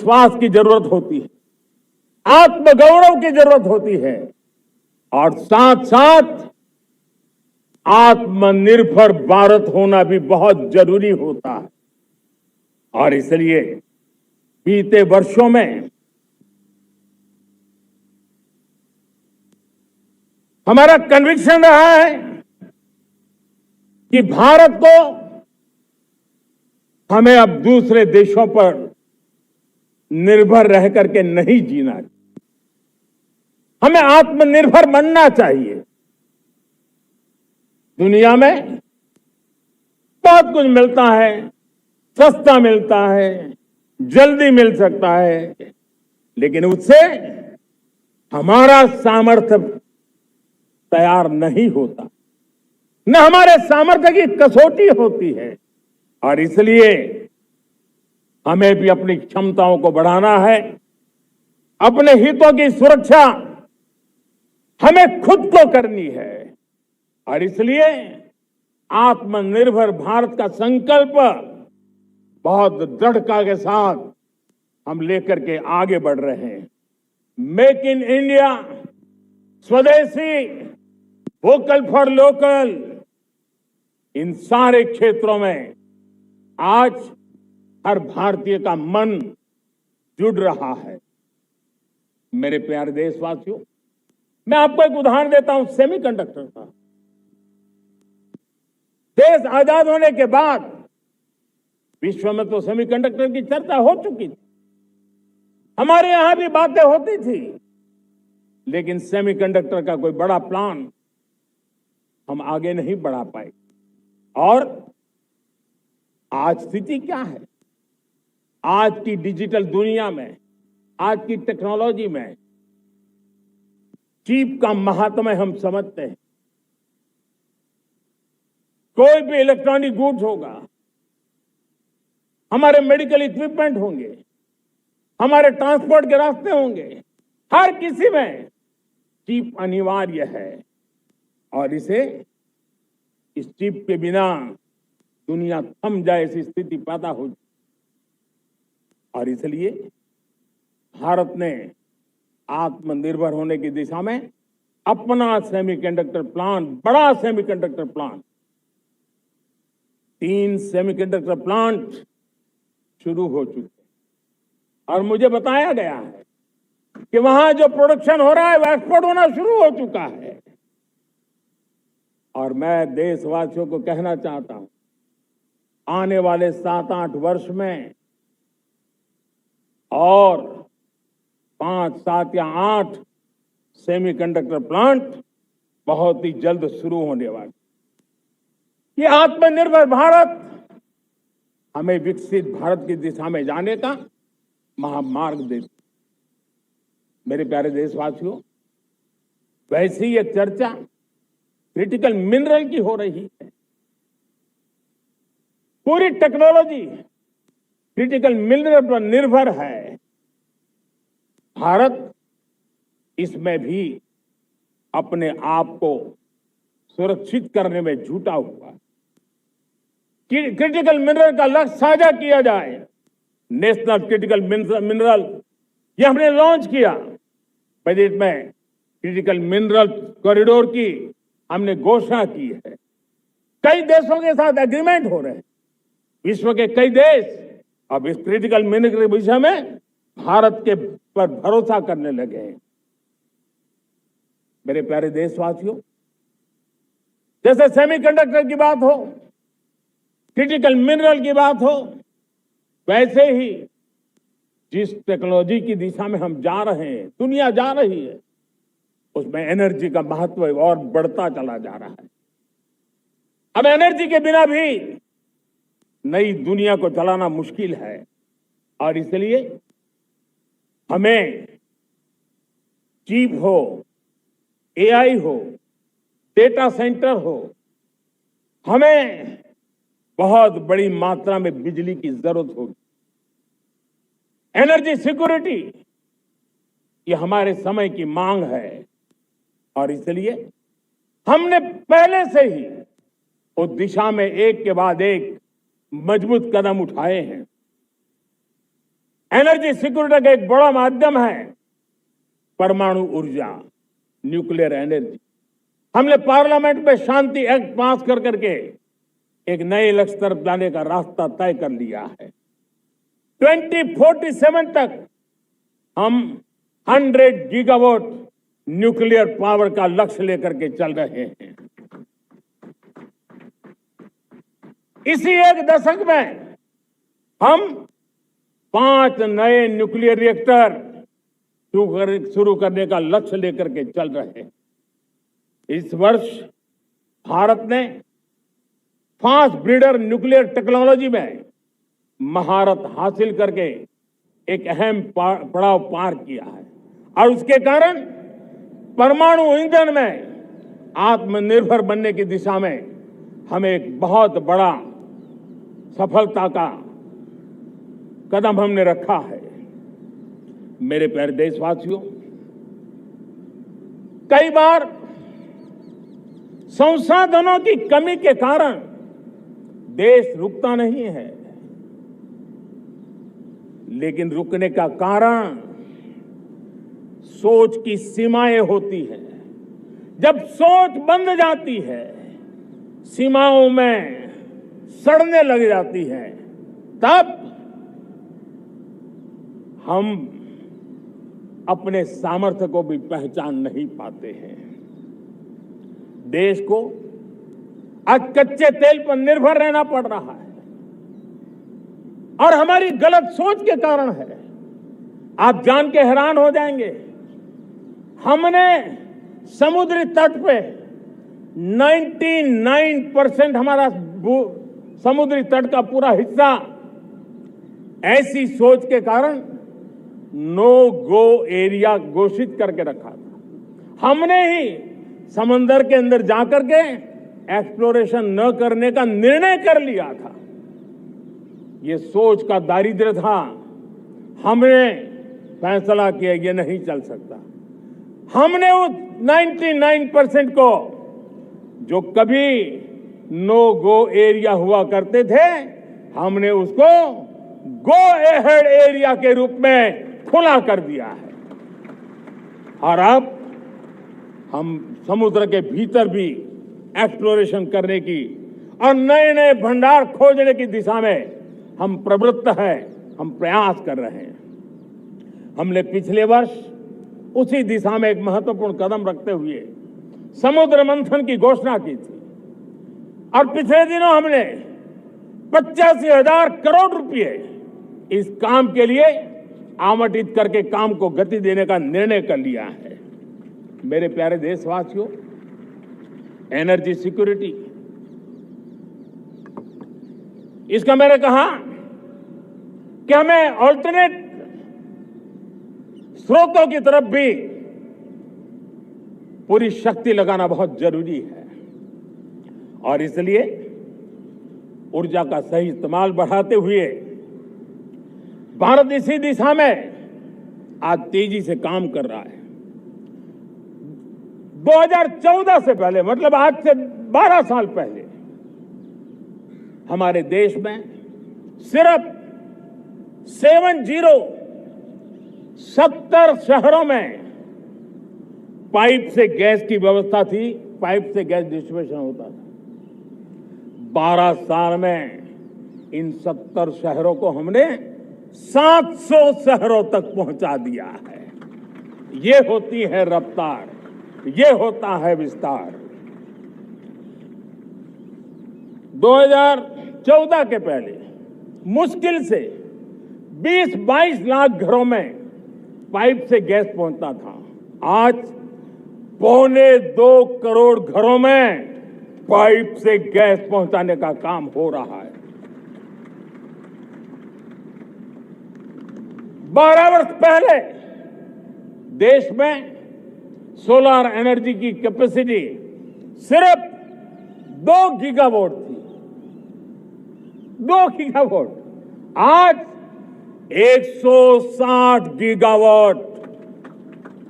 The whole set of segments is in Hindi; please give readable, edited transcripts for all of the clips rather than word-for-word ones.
आत्मविश्वास की जरूरत होती है, आत्मगौरव की जरूरत होती है और साथ साथ आत्मनिर्भर भारत होना भी बहुत जरूरी होता है। और इसलिए बीते वर्षों में हमारा कन्विक्शन रहा है कि भारत को हमें अब दूसरे देशों पर निर्भर रह करके नहीं जीना चाहिए, हमें आत्मनिर्भर बनना चाहिए। दुनिया में बहुत कुछ मिलता है, सस्ता मिलता है, जल्दी मिल सकता है, लेकिन उससे हमारा सामर्थ्य तैयार नहीं होता, न हमारे सामर्थ्य की कसौटी होती है। और इसलिए हमें भी अपनी क्षमताओं को बढ़ाना है, अपने हितों की सुरक्षा हमें खुद को करनी है। और इसलिए आत्मनिर्भर भारत का संकल्प बहुत दृढ़ता के साथ हम लेकर के आगे बढ़ रहे हैं। मेक इन इंडिया, स्वदेशी, वोकल फॉर लोकल, इन सारे क्षेत्रों में आज हर भारतीय का मन जुड़ रहा है। मेरे प्यारे देशवासियों, मैं आपको एक उदाहरण देता हूं सेमीकंडक्टर का। देश आजाद होने के बाद विश्व में तो सेमीकंडक्टर की चर्चा हो चुकी थी, हमारे यहां भी बातें होती थी, लेकिन सेमीकंडक्टर का कोई बड़ा प्लान हम आगे नहीं बढ़ा पाए। और आज स्थिति क्या है? आज की डिजिटल दुनिया में, आज की टेक्नोलॉजी में चिप का महात्म्य हम समझते हैं। कोई भी इलेक्ट्रॉनिक गुड्स होगा, हमारे मेडिकल इक्विपमेंट होंगे, हमारे ट्रांसपोर्ट के रास्ते होंगे, हर किसी में चिप अनिवार्य है। और इस चिप के बिना दुनिया थम जाए ऐसी स्थिति पैदा हो। और इसलिए भारत ने आत्मनिर्भर होने की दिशा में अपना सेमीकंडक्टर प्लांट, बड़ा सेमीकंडक्टर प्लांट, 3 सेमीकंडक्टर प्लांट शुरू हो चुके हैं। और मुझे बताया गया है कि वहां जो प्रोडक्शन हो रहा है वो एक्सपोर्ट होना शुरू हो चुका है। और मैं देशवासियों को कहना चाहता हूं, आने वाले 7-8 वर्ष में और 5, 7 या 8 सेमीकंडक्टर प्लांट बहुत ही जल्द शुरू होने वाले। ये आत्मनिर्भर भारत हमें विकसित भारत की दिशा में जाने का महामार्ग देती। मेरे प्यारे देशवासियों, वैसे ही एक चर्चा क्रिटिकल मिनरल की हो रही है। पूरी टेक्नोलॉजी क्रिटिकल मिनरल पर निर्भर है। भारत इसमें भी अपने आप को सुरक्षित करने में जुटा हुआ। क्रिटिकल मिनरल का लक्ष्य साझा किया जाए। नेशनल क्रिटिकल मिनरल ये हमने लॉन्च किया। बजट में क्रिटिकल मिनरल कॉरिडोर की हमने घोषणा की है। कई देशों के साथ एग्रीमेंट हो रहे हैं। विश्व के कई देश अब इस क्रिटिकल मिनरल के विषय में भारत के पर भरोसा करने लगे हैं। मेरे प्यारे देशवासियों, जैसे सेमीकंडक्टर की बात हो, क्रिटिकल मिनरल की बात हो, वैसे ही जिस टेक्नोलॉजी की दिशा में हम जा रहे हैं, दुनिया जा रही है, उसमें एनर्जी का महत्व और बढ़ता चला जा रहा है। अब एनर्जी के बिना भी नई दुनिया को चलाना मुश्किल है। और इसलिए हमें चिप हो, एआई हो, डेटा सेंटर हो, हमें बहुत बड़ी मात्रा में बिजली की जरूरत होगी। एनर्जी सिक्योरिटी ये हमारे समय की मांग है। और इसलिए हमने पहले से ही उस दिशा में एक के बाद एक मजबूत कदम उठाए हैं। एनर्जी सिक्योरिटी का एक बड़ा माध्यम है परमाणु ऊर्जा, न्यूक्लियर एनर्जी। हमने पार्लियामेंट में शांति एक्ट पास कर करके एक नए लक्ष्य तरफ जाने का रास्ता तय कर लिया है। 2047 तक हम 100 गीगावाट न्यूक्लियर पावर का लक्ष्य लेकर के चल रहे हैं। इसी एक दशक में हम 5 नए न्यूक्लियर रिएक्टर शुरू करने का लक्ष्य लेकर के चल रहे हैं। इस वर्ष भारत ने फास्ट ब्रीडर न्यूक्लियर टेक्नोलॉजी में महारत हासिल करके एक अहम पड़ाव पार किया है और उसके कारण परमाणु ईंधन में आत्मनिर्भर बनने की दिशा में हमें एक बहुत बड़ा सफलता का कदम हमने रखा है। मेरे प्यारे देशवासियों, कई बार संसाधनों की कमी के कारण देश रुकता नहीं है, लेकिन रुकने का कारण सोच की सीमाएं होती हैं। जब सोच बंद जाती है, सीमाओं में सड़ने लग जाती है, तब हम अपने सामर्थ्य को भी पहचान नहीं पाते हैं। देश को आज कच्चे तेल पर निर्भर रहना पड़ रहा है और हमारी गलत सोच के कारण है। आप जान के हैरान हो जाएंगे, हमने समुद्री तट पे 99% हमारा समुद्री तट का पूरा हिस्सा ऐसी सोच के कारण नो गो एरिया घोषित करके रखा था। हमने ही समंदर के अंदर जाकर के एक्सप्लोरेशन न करने का निर्णय कर लिया था। ये सोच का दारिद्र्य था। हमने फैसला किया ये नहीं चल सकता। हमने उस 99% को जो कभी नो गो एरिया हुआ करते थे, हमने उसको गो एहेड एरिया के रूप में खुला कर दिया है। और अब हम समुद्र के भीतर भी एक्सप्लोरेशन करने की और नए नए भंडार खोजने की दिशा में हम प्रवृत्त हैं, हम प्रयास कर रहे हैं। हमने पिछले वर्ष उसी दिशा में एक महत्वपूर्ण कदम रखते हुए समुद्र मंथन की घोषणा की थी और पिछले दिनों हमने 85,000 करोड़ रुपए इस काम के लिए आवंटित करके काम को गति देने का निर्णय कर लिया है। मेरे प्यारे देशवासियों, एनर्जी सिक्योरिटी, इसका मैंने कहा कि हमें ऑल्टरनेट स्रोतों की तरफ भी पूरी शक्ति लगाना बहुत जरूरी है और इसलिए ऊर्जा का सही इस्तेमाल बढ़ाते हुए भारत इसी दिशा में आज तेजी से काम कर रहा है। 2014 से पहले, मतलब आज से 12 साल पहले, हमारे देश में सिर्फ 70 शहरों में पाइप से गैस की व्यवस्था थी, पाइप से गैस डिस्ट्रीब्यूशन होता था। 12 साल में इन 70 शहरों को हमने 700 शहरों तक पहुंचा दिया है। ये होती है रफ्तार, ये होता है विस्तार। 2014 के पहले मुश्किल से 20-22 लाख घरों में पाइप से गैस पहुंचता था। आज 1.25 करोड़ घरों में पाइप से गैस पहुंचाने का काम हो रहा है। 12 वर्ष पहले देश में सोलर एनर्जी की कैपेसिटी सिर्फ 2 गीगावाट थी। 2 गीगावाट, आज 160 गीगावाट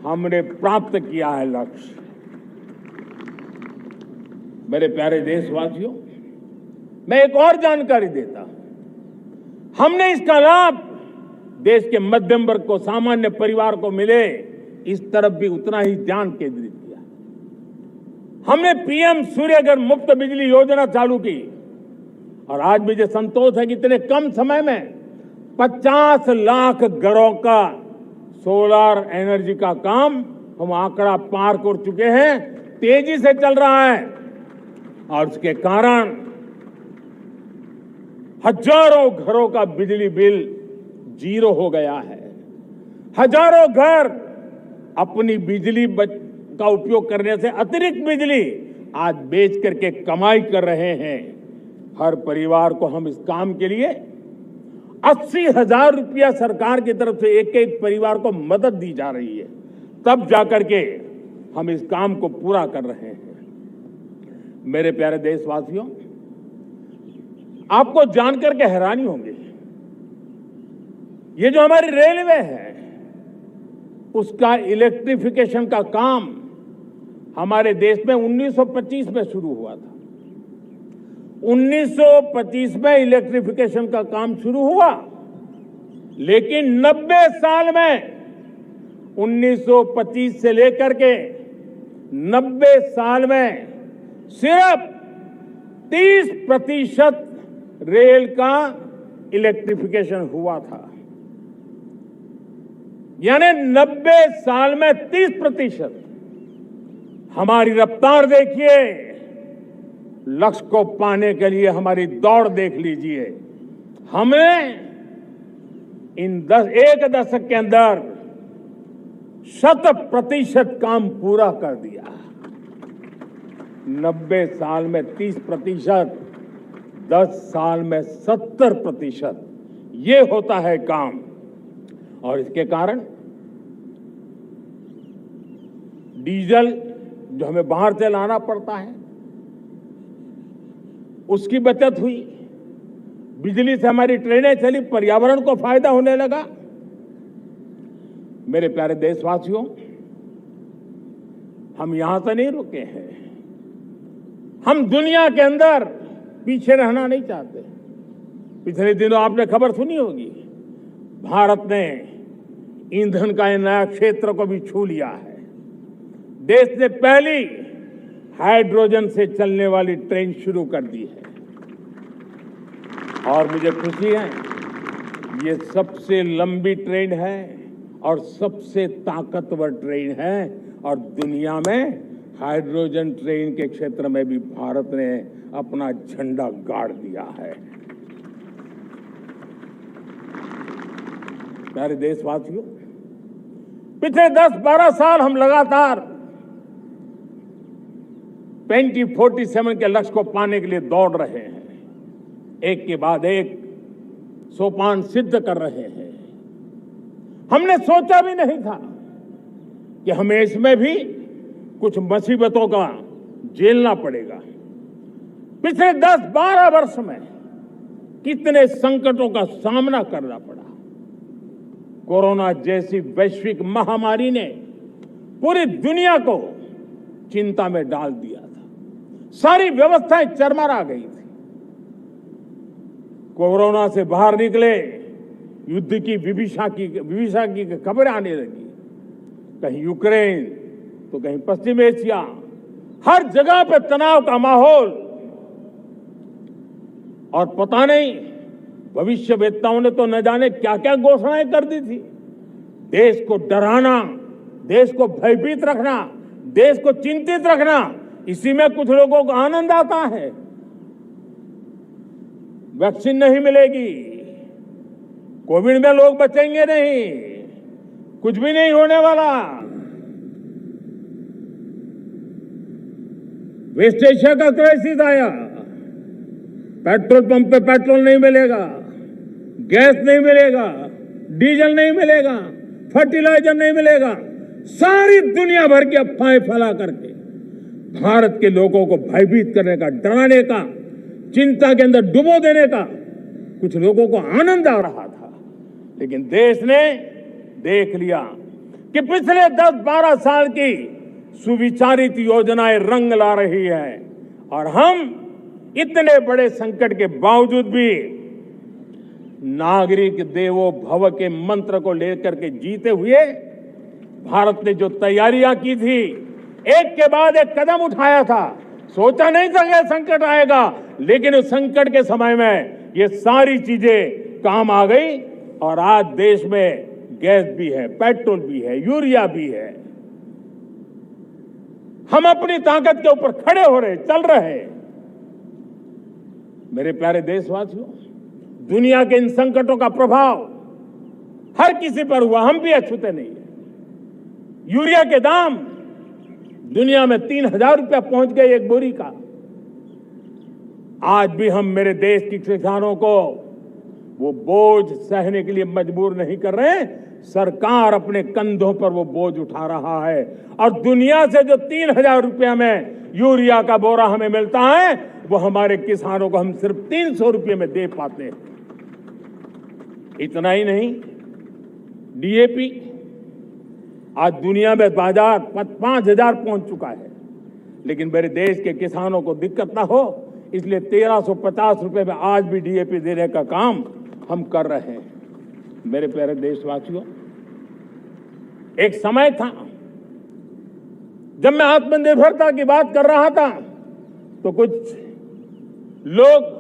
हमने प्राप्त किया है लक्ष्य। मेरे प्यारे देशवासियों, मैं एक और जानकारी देता हूं। हमने इसका लाभ देश के मध्यम वर्ग को, सामान्य परिवार को मिले, इस तरफ भी उतना ही ध्यान केंद्रित किया। हमने पीएम सूर्यघर मुफ्त बिजली योजना चालू की और आज मुझे संतोष है कि इतने कम समय में 50 लाख घरों का सोलर एनर्जी का काम हम आंकड़ा पार कर चुके हैं, तेजी से चल रहा है और उसके कारण हजारों घरों का बिजली बिल जीरो हो गया है। हजारों घर अपनी बिजली का उपयोग करने से अतिरिक्त बिजली आज बेच करके कमाई कर रहे हैं। हर परिवार को हम इस काम के लिए 80,000 रुपया सरकार की तरफ से एक एक परिवार को मदद दी जा रही है, तब जाकर के हम इस काम को पूरा कर रहे हैं। मेरे प्यारे देशवासियों, आपको जानकर के हैरानी होगी, ये जो हमारी रेलवे है उसका इलेक्ट्रिफिकेशन का काम हमारे देश में 1925 में शुरू हुआ था। 1925 में इलेक्ट्रिफिकेशन का काम शुरू हुआ, लेकिन 90 साल में 1925 से लेकर के 90 साल में सिर्फ 30% रेल का इलेक्ट्रिफिकेशन हुआ था। यानी 90 साल में 30%। हमारी रफ्तार देखिए, लक्ष्य को पाने के लिए हमारी दौड़ देख लीजिए। हमने इन एक दशक के अंदर 100% काम पूरा कर दिया। 90 साल में 30%, 10 साल में 70%, ये होता है काम। और इसके कारण डीजल जो हमें बाहर से लाना पड़ता है उसकी बचत हुई, बिजली से हमारी ट्रेनें चली, पर्यावरण को फायदा होने लगा। मेरे प्यारे देशवासियों, हम यहां से नहीं रुके हैं, हम दुनिया के अंदर पीछे रहना नहीं चाहते। पिछले दिनों आपने खबर सुनी होगी, भारत ने ईंधन का नया क्षेत्र को भी छू लिया है। देश ने पहली हाइड्रोजन से चलने वाली ट्रेन शुरू कर दी है और मुझे खुशी है, ये सबसे लंबी ट्रेन है और सबसे ताकतवर ट्रेन है और दुनिया में हाइड्रोजन ट्रेन के क्षेत्र में भी भारत ने अपना झंडा गाड़ दिया है। प्यारे देशवासियों, पिछले 10-12 साल हम लगातार 2047 के लक्ष्य को पाने के लिए दौड़ रहे हैं, एक के बाद एक सोपान सिद्ध कर रहे हैं। हमने सोचा भी नहीं था कि हमें इसमें भी कुछ मुसीबतों का झेलना पड़ेगा। पिछले 10-12 वर्ष में कितने संकटों का सामना करना पड़ा। कोरोना जैसी वैश्विक महामारी ने पूरी दुनिया को चिंता में डाल दिया था, सारी व्यवस्थाएं चरमरा गई थी। कोरोना से बाहर निकले, युद्ध की विभीषा की खबरें आने लगी, कहीं यूक्रेन तो कहीं पश्चिम एशिया, हर जगह पे तनाव का माहौल। और पता नहीं भविष्यवेत्ताओं ने तो न जाने क्या क्या घोषणाएं कर दी थी। देश को डराना, देश को भयभीत रखना, देश को चिंतित रखना, इसी में कुछ लोगों को आनंद आता है। वैक्सीन नहीं मिलेगी, कोविड में लोग बचेंगे नहीं, कुछ भी नहीं होने वाला। वेस्ट एशिया का क्राइसिस आया, पेट्रोल पंप पे पेट्रोल नहीं मिलेगा, गैस नहीं मिलेगा, डीजल नहीं मिलेगा, फर्टिलाइजर नहीं मिलेगा। सारी दुनिया भर की अफवाहें फैला करके भारत के लोगों को भयभीत करने का, डराने का, चिंता के अंदर डुबो देने का कुछ लोगों को आनंद आ रहा था। लेकिन देश ने देख लिया कि पिछले 10-12 साल की सुविचारित योजनाएं रंग ला रही है और हम इतने बड़े संकट के बावजूद भी नागरिक देवो भव के मंत्र को लेकर के जीते हुए भारत ने जो तैयारियां की थी, एक के बाद एक कदम उठाया था। सोचा नहीं था कि संकट आएगा, लेकिन उस संकट के समय में ये सारी चीजें काम आ गई और आज देश में गैस भी है, पेट्रोल भी है, यूरिया भी है। हम अपनी ताकत के ऊपर खड़े हो रहे, चल रहे। मेरे प्यारे देशवासियों, दुनिया के इन संकटों का प्रभाव हर किसी पर हुआ, हम भी अछूते नहीं है। यूरिया के दाम दुनिया में 3,000 रुपया पहुंच गए एक बोरी का। आज भी हम मेरे देश के किसानों को वो बोझ सहने के लिए मजबूर नहीं कर रहे हैं। सरकार अपने कंधों पर वो बोझ उठा रहा है और दुनिया से जो 3,000 रुपया में यूरिया का बोरा हमें मिलता है, वो हमारे किसानों को हम सिर्फ 300 रुपये में दे पाते हैं। इतना ही नहीं, डीएपी आज दुनिया में बाजार 5,000 पहुंच चुका है, लेकिन मेरे देश के किसानों को दिक्कत ना हो, इसलिए 1,350 रुपये में आज भी डीएपी देने का काम हम कर रहे हैं। मेरे प्यारे देशवासियों, एक समय था जब मैं आत्मनिर्भरता की बात कर रहा था तो कुछ लोग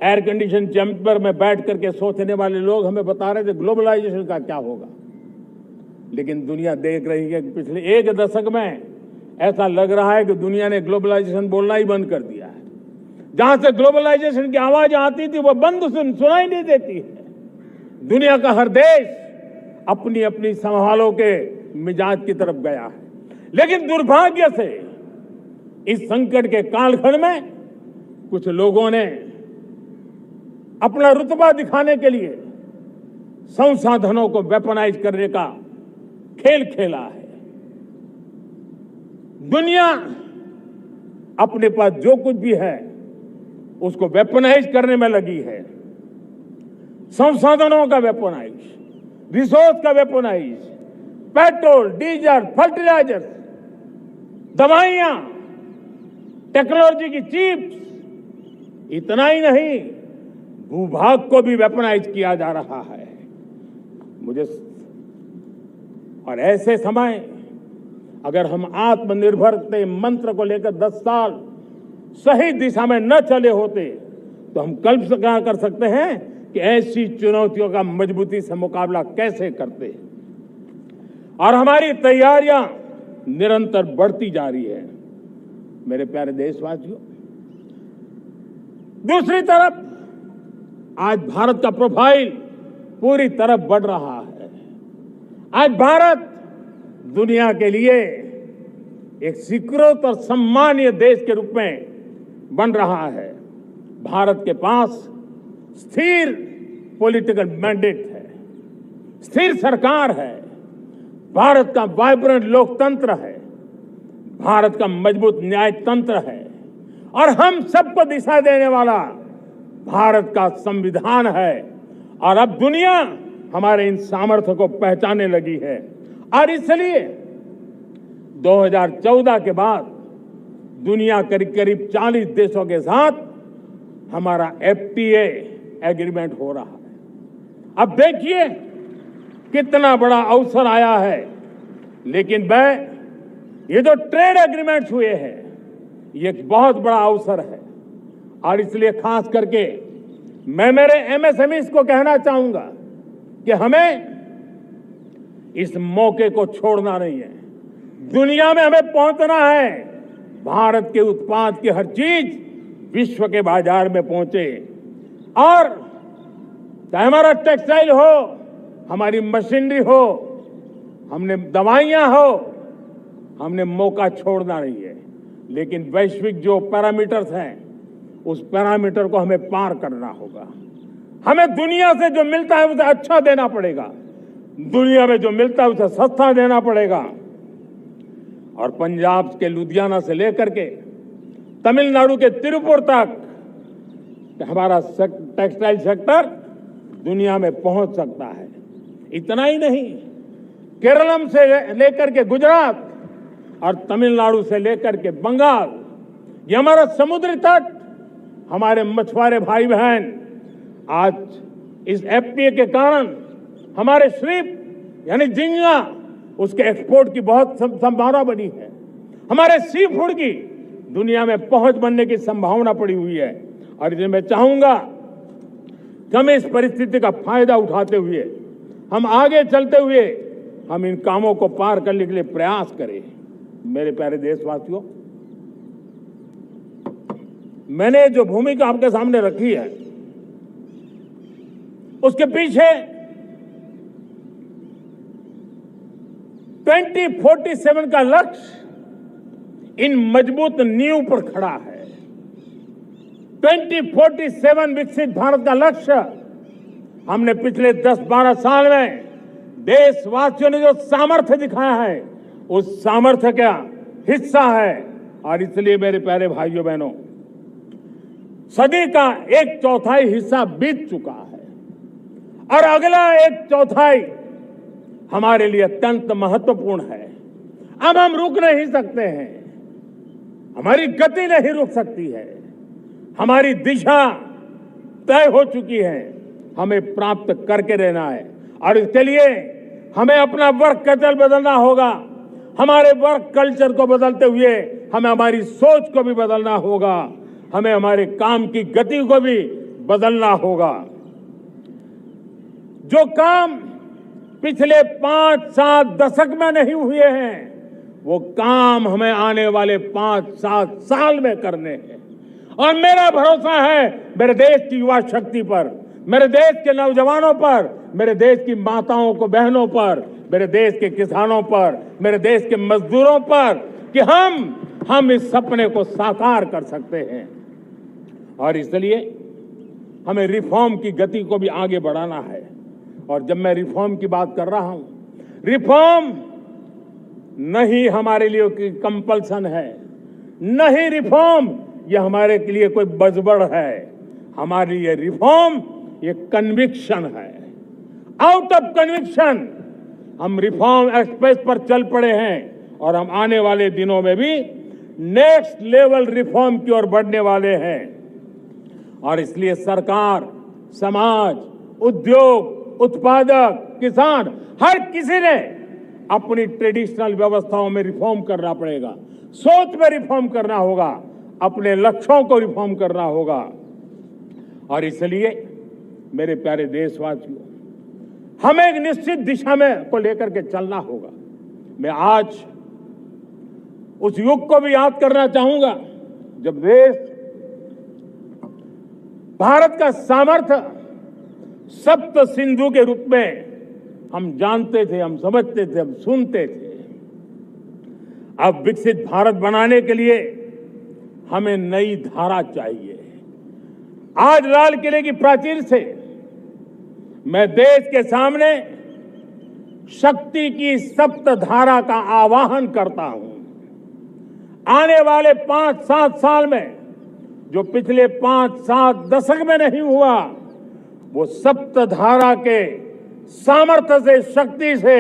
एयर कंडीशन चैम्बर में बैठ करके सोचने वाले लोग हमें बता रहे थे ग्लोबलाइजेशन का क्या होगा। लेकिन दुनिया देख रही है कि पिछले एक दशक में ऐसा लग रहा है कि दुनिया ने ग्लोबलाइजेशन बोलना ही बंद कर दिया है। जहां से ग्लोबलाइजेशन की आवाज आती थी वो बंद सुनाई नहीं देती है। दुनिया का हर देश अपनी अपनी संभालों के मिजाज की तरफ गया है, लेकिन दुर्भाग्य से इस संकट के कालखंड में कुछ लोगों ने अपना रुतबा दिखाने के लिए संसाधनों को वेपनाइज करने का खेल खेला है। दुनिया अपने पास जो कुछ भी है उसको वेपनाइज करने में लगी है। संसाधनों का वेपनाइज, रिसोर्स का वेपनाइज, पेट्रोल, डीजल, फर्टिलाइजर, दवाइयां, टेक्नोलॉजी की चिप्स, इतना ही नहीं, भूभाग को भी वेपनाइज किया जा रहा है। और ऐसे समय अगर हम आत्मनिर्भरता मंत्र को लेकर 10 साल सही दिशा में न चले होते तो हम कल्पना कर सकते हैं कि ऐसी चुनौतियों का मजबूती से मुकाबला कैसे करते। और हमारी तैयारियां निरंतर बढ़ती जा रही है। मेरे प्यारे देशवासियों, दूसरी तरफ आज भारत का प्रोफाइल पूरी तरफ बढ़ रहा है। आज भारत दुनिया के लिए एक स्वीकृत और सम्मानीय देश के रूप में बन रहा है। भारत के पास स्थिर पॉलिटिकल मैंडेट है, स्थिर सरकार है, भारत का वाइब्रेंट लोकतंत्र है, भारत का मजबूत न्याय तंत्र है और हम सबको दिशा देने वाला भारत का संविधान है। और अब दुनिया हमारे इन सामर्थ्य को पहचानने लगी है और इसलिए 2014 के बाद दुनिया करीब करीब 40 देशों के साथ हमारा एफटीए एग्रीमेंट हो रहा है। अब देखिए कितना बड़ा अवसर आया है। लेकिन ये जो ट्रेड एग्रीमेंट्स हुए हैं, ये एक बहुत बड़ा अवसर है और इसलिए खास करके मैं मेरे एमएसएमईज को कहना चाहूंगा कि हमें इस मौके को छोड़ना नहीं है। दुनिया में हमें पहुंचना है। भारत के उत्पाद की हर चीज विश्व के बाजार में पहुंचे और चाहे हमारा टेक्सटाइल हो, हमारी मशीनरी हो, हमने दवाइयां हो, हमने मौका छोड़ना नहीं है। लेकिन वैश्विक जो पैरामीटर्स हैं, उस पैरामीटर को हमें पार करना होगा। हमें दुनिया से जो मिलता है उसे अच्छा देना पड़ेगा, दुनिया में जो मिलता है उसे सस्ता देना पड़ेगा। और पंजाब के लुधियाना से लेकर के तमिलनाडु के तिरुपुर तक हमारा टेक्सटाइल सेक्टर दुनिया में पहुंच सकता है। इतना ही नहीं, केरलम से लेकर के गुजरात और तमिलनाडु से लेकर के बंगाल, ये हमारा समुद्री तट, हमारे मछुआरे भाई बहन आज इस एफटीए के कारण हमारे श्रिम्प यानी झींगा उसके एक्सपोर्ट की बहुत संभावना बनी है। हमारे सी फूड की दुनिया में पहुंच बनने की संभावना पड़ी हुई है। और इसलिए मैं चाहूंगा कि हम इस परिस्थिति का फायदा उठाते हुए हम आगे चलते हुए हम इन कामों को पार करने के लिए प्रयास करें। मेरे प्यारे देशवासियों, मैंने जो भूमिका आपके सामने रखी है उसके पीछे 2047 का लक्ष्य इन मजबूत नींव पर खड़ा है। 2047 विकसित भारत का लक्ष्य हमने पिछले 10-12 साल में देशवासियों ने जो सामर्थ्य दिखाया है उस सामर्थ्य का हिस्सा है। और इसलिए मेरे प्यारे भाइयों बहनों, सदी का 1/4 हिस्सा बीत चुका है और अगला 1/4 हमारे लिए अत्यंत महत्वपूर्ण है। अब हम रुक नहीं सकते हैं, हमारी गति नहीं रुक सकती है, हमारी दिशा तय हो चुकी है, हमें प्राप्त करके रहना है। और इसके लिए हमें अपना वर्क कल्चर बदलना होगा। हमारे वर्क कल्चर को बदलते हुए हमें हमारी सोच को भी बदलना होगा, हमें हमारे काम की गति को भी बदलना होगा। जो काम पिछले 5-7 दशक में नहीं हुए हैं वो काम हमें आने वाले 5-7 साल में करने हैं। और मेरा भरोसा है मेरे देश की युवा शक्ति पर, मेरे देश के नौजवानों पर, मेरे देश की माताओं को बहनों पर, मेरे देश के किसानों पर, मेरे देश के मजदूरों पर कि हम इस सपने को साकार कर सकते हैं। और इसलिए हमें रिफॉर्म की गति को भी आगे बढ़ाना है। और जब मैं रिफॉर्म की बात कर रहा हूं, रिफॉर्म नहीं हमारे लिए कोई कंपल्सन है, नहीं रिफॉर्म ये हमारे के लिए कोई बजबड़ है। हमारे लिए रिफॉर्म ये कन्विक्शन है। आउट ऑफ कन्विक्शन हम रिफॉर्म एक्सप्रेस पर चल पड़े हैं और हम आने वाले दिनों में भी नेक्स्ट लेवल रिफॉर्म की ओर बढ़ने वाले हैं। और इसलिए सरकार, समाज, उद्योग, उत्पादक, किसान, हर किसी ने अपनी ट्रेडिशनल व्यवस्थाओं में रिफॉर्म करना पड़ेगा, सोच में रिफॉर्म करना होगा, अपने लक्ष्यों को रिफॉर्म करना होगा। और इसलिए मेरे प्यारे देशवासियों, हमें एक निश्चित दिशा में को लेकर के चलना होगा। मैं आज उस युग को भी याद करना चाहूंगा जब देश भारत का सामर्थ्य सप्त सिंधु के रूप में हम जानते थे, हम समझते थे, हम सुनते थे। अब विकसित भारत बनाने के लिए हमें नई धारा चाहिए। आज लाल किले की प्राचीर से मैं देश के सामने शक्ति की सप्त धारा का आवाहन करता हूं। आने वाले 5-7 साल में जो पिछले 5-7 दशक में नहीं हुआ, वो सप्त धारा के सामर्थ्य से, शक्ति से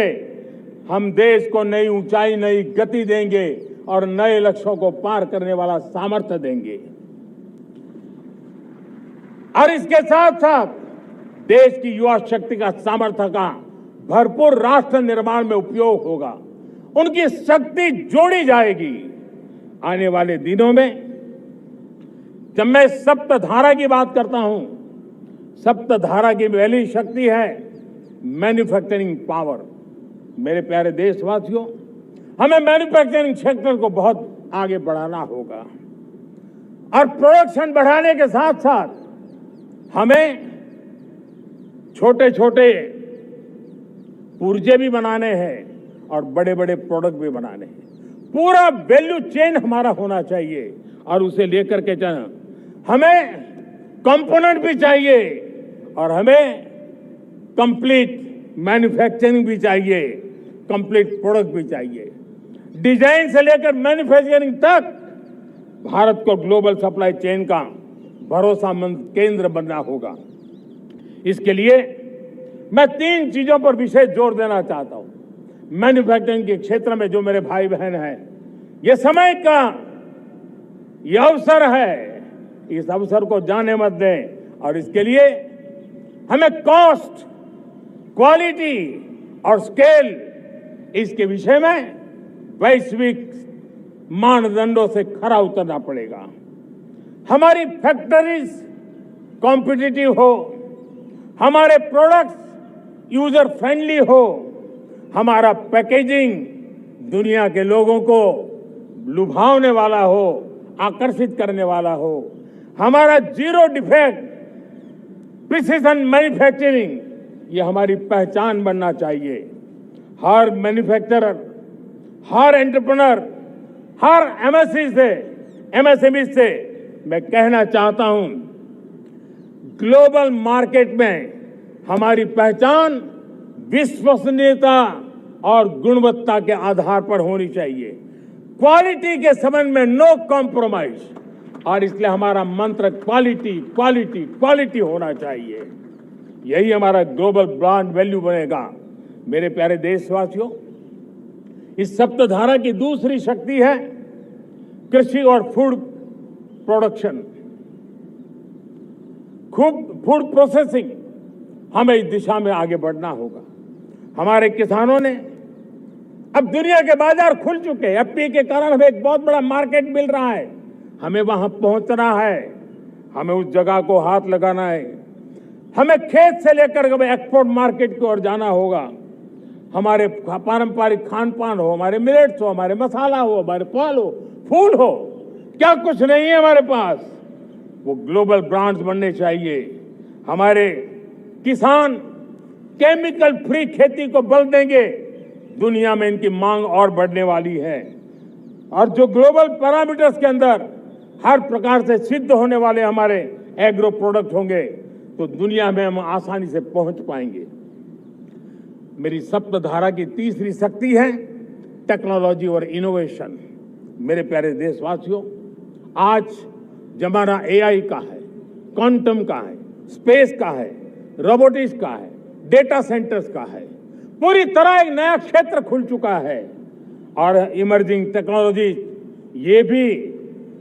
हम देश को नई ऊंचाई, नई गति देंगे और नए लक्ष्यों को पार करने वाला सामर्थ्य देंगे। और इसके साथ साथ देश की युवा शक्ति का सामर्थ्य का भरपूर राष्ट्र निर्माण में उपयोग होगा, उनकी शक्ति जोड़ी जाएगी। आने वाले दिनों में जब मैं सप्त धारा की बात करता हूं, सप्त धारा की पहली शक्ति है मैन्युफैक्चरिंग पावर। मेरे प्यारे देशवासियों, हमें मैन्युफैक्चरिंग सेक्टर को बहुत आगे बढ़ाना होगा और प्रोडक्शन बढ़ाने के साथ साथ हमें छोटे छोटे पुर्जे भी बनाने हैं और बड़े बड़े प्रोडक्ट भी बनाने हैं। पूरा वैल्यू चेन हमारा होना चाहिए और उसे लेकर के चलना। हमें कंपोनेंट भी चाहिए और हमें कंप्लीट मैन्युफैक्चरिंग भी चाहिए, कंप्लीट प्रोडक्ट भी चाहिए। डिजाइन से लेकर मैन्युफैक्चरिंग तक भारत को ग्लोबल सप्लाई चेन का भरोसामंद केंद्र बनना होगा। इसके लिए मैं 3 चीजों पर विशेष जोर देना चाहता हूं। मैन्युफैक्चरिंग के क्षेत्र में जो मेरे भाई बहन हैं, ये समय का ये अवसर है, इस अवसर को जाने मत दें। और इसके लिए हमें कॉस्ट, क्वालिटी और स्केल, इसके विषय में वैश्विक मानदंडों से खरा उतरना पड़ेगा। हमारी फैक्ट्रीज कॉम्पिटिटिव हो, हमारे प्रोडक्ट्स यूजर फ्रेंडली हो, हमारा पैकेजिंग दुनिया के लोगों को लुभावने वाला हो, आकर्षित करने वाला हो, हमारा जीरो डिफेक्ट प्रिसिजन मैन्युफैक्चरिंग, ये हमारी पहचान बनना चाहिए। हर मैन्युफैक्चरर, हर एंटरप्रेन्योर, हर एमएसएमई से मैं कहना चाहता हूं, ग्लोबल मार्केट में हमारी पहचान विश्वसनीयता और गुणवत्ता के आधार पर होनी चाहिए। क्वालिटी के संबंध में नो कॉम्प्रोमाइज, और इसलिए हमारा मंत्र क्वालिटी क्वालिटी क्वालिटी होना चाहिए। यही हमारा ग्लोबल ब्रांड वैल्यू बनेगा। मेरे प्यारे देशवासियों, इस सप्तधारा की दूसरी शक्ति है कृषि और फूड प्रोडक्शन, फूड प्रोसेसिंग। हमें इस दिशा में आगे बढ़ना होगा। हमारे किसानों ने, अब दुनिया के बाजार खुल चुके हैं, एफपीए के कारण हमें एक बहुत बड़ा मार्केट मिल रहा है। हमें वहां पहुंचना है, हमें उस जगह को हाथ लगाना है। हमें खेत से लेकर एक्सपोर्ट मार्केट की ओर जाना होगा। हमारे पारंपरिक खान पान हो, हमारे मिलेट्स हो, हमारे मसाला हो, हमारे फल हो, फूल हो, क्या कुछ नहीं है हमारे पास, वो ग्लोबल ब्रांड्स बनने चाहिए। हमारे किसान केमिकल फ्री खेती को बल देंगे, दुनिया में इनकी मांग और बढ़ने वाली है। और जो ग्लोबल पैरामीटर्स के अंदर हर प्रकार से सिद्ध होने वाले हमारे एग्रो प्रोडक्ट होंगे, तो दुनिया में हम आसानी से पहुंच पाएंगे। मेरी सप्तधारा की तीसरी शक्ति है टेक्नोलॉजी और इनोवेशन। मेरे प्यारे देशवासियों, आज जमाना एआई का है, क्वांटम का है, स्पेस का है, रोबोटिक्स का है, डेटा सेंटर्स का है। पूरी तरह एक नया क्षेत्र खुल चुका है। और इमर्जिंग टेक्नोलॉजी ये भी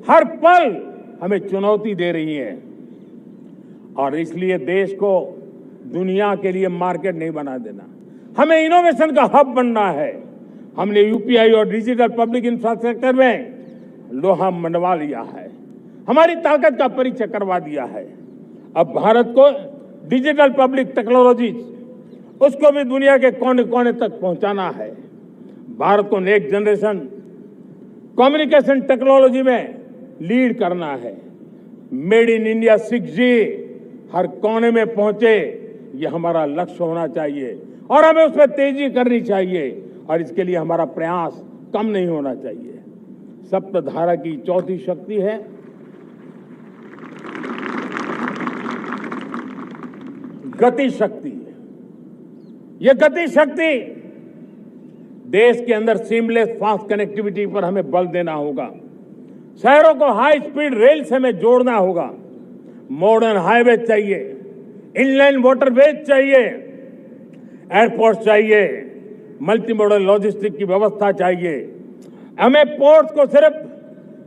हर पल हमें चुनौती दे रही है। और इसलिए देश को दुनिया के लिए मार्केट नहीं बना देना, हमें इनोवेशन का हब बनना है। हमने यूपीआई और डिजिटल पब्लिक इंफ्रास्ट्रक्चर में लोहा मनवा लिया है, हमारी ताकत का परिचय करवा दिया है। अब भारत को डिजिटल पब्लिक टेक्नोलॉजी, उसको भी दुनिया के कोने कोने तक पहुंचाना है। भारत को नेक्स्ट जनरेशन कम्युनिकेशन टेक्नोलॉजी में लीड करना है। मेड इन इंडिया 6G हर कोने में पहुंचे, ये हमारा लक्ष्य होना चाहिए और हमें उसमें तेजी करनी चाहिए। और इसके लिए हमारा प्रयास कम नहीं होना चाहिए। सप्तधारा की चौथी शक्ति है गति शक्ति। ये गति शक्ति, देश के अंदर सीमलेस फास्ट कनेक्टिविटी पर हमें बल देना होगा। शहरों को हाई स्पीड रेल से हमें जोड़ना होगा। मॉडर्न हाईवे चाहिए, इनलैंड वाटरवेज चाहिए, एयरपोर्ट चाहिए, मल्टी मॉडल लॉजिस्टिक की व्यवस्था चाहिए। हमें पोर्ट्स को सिर्फ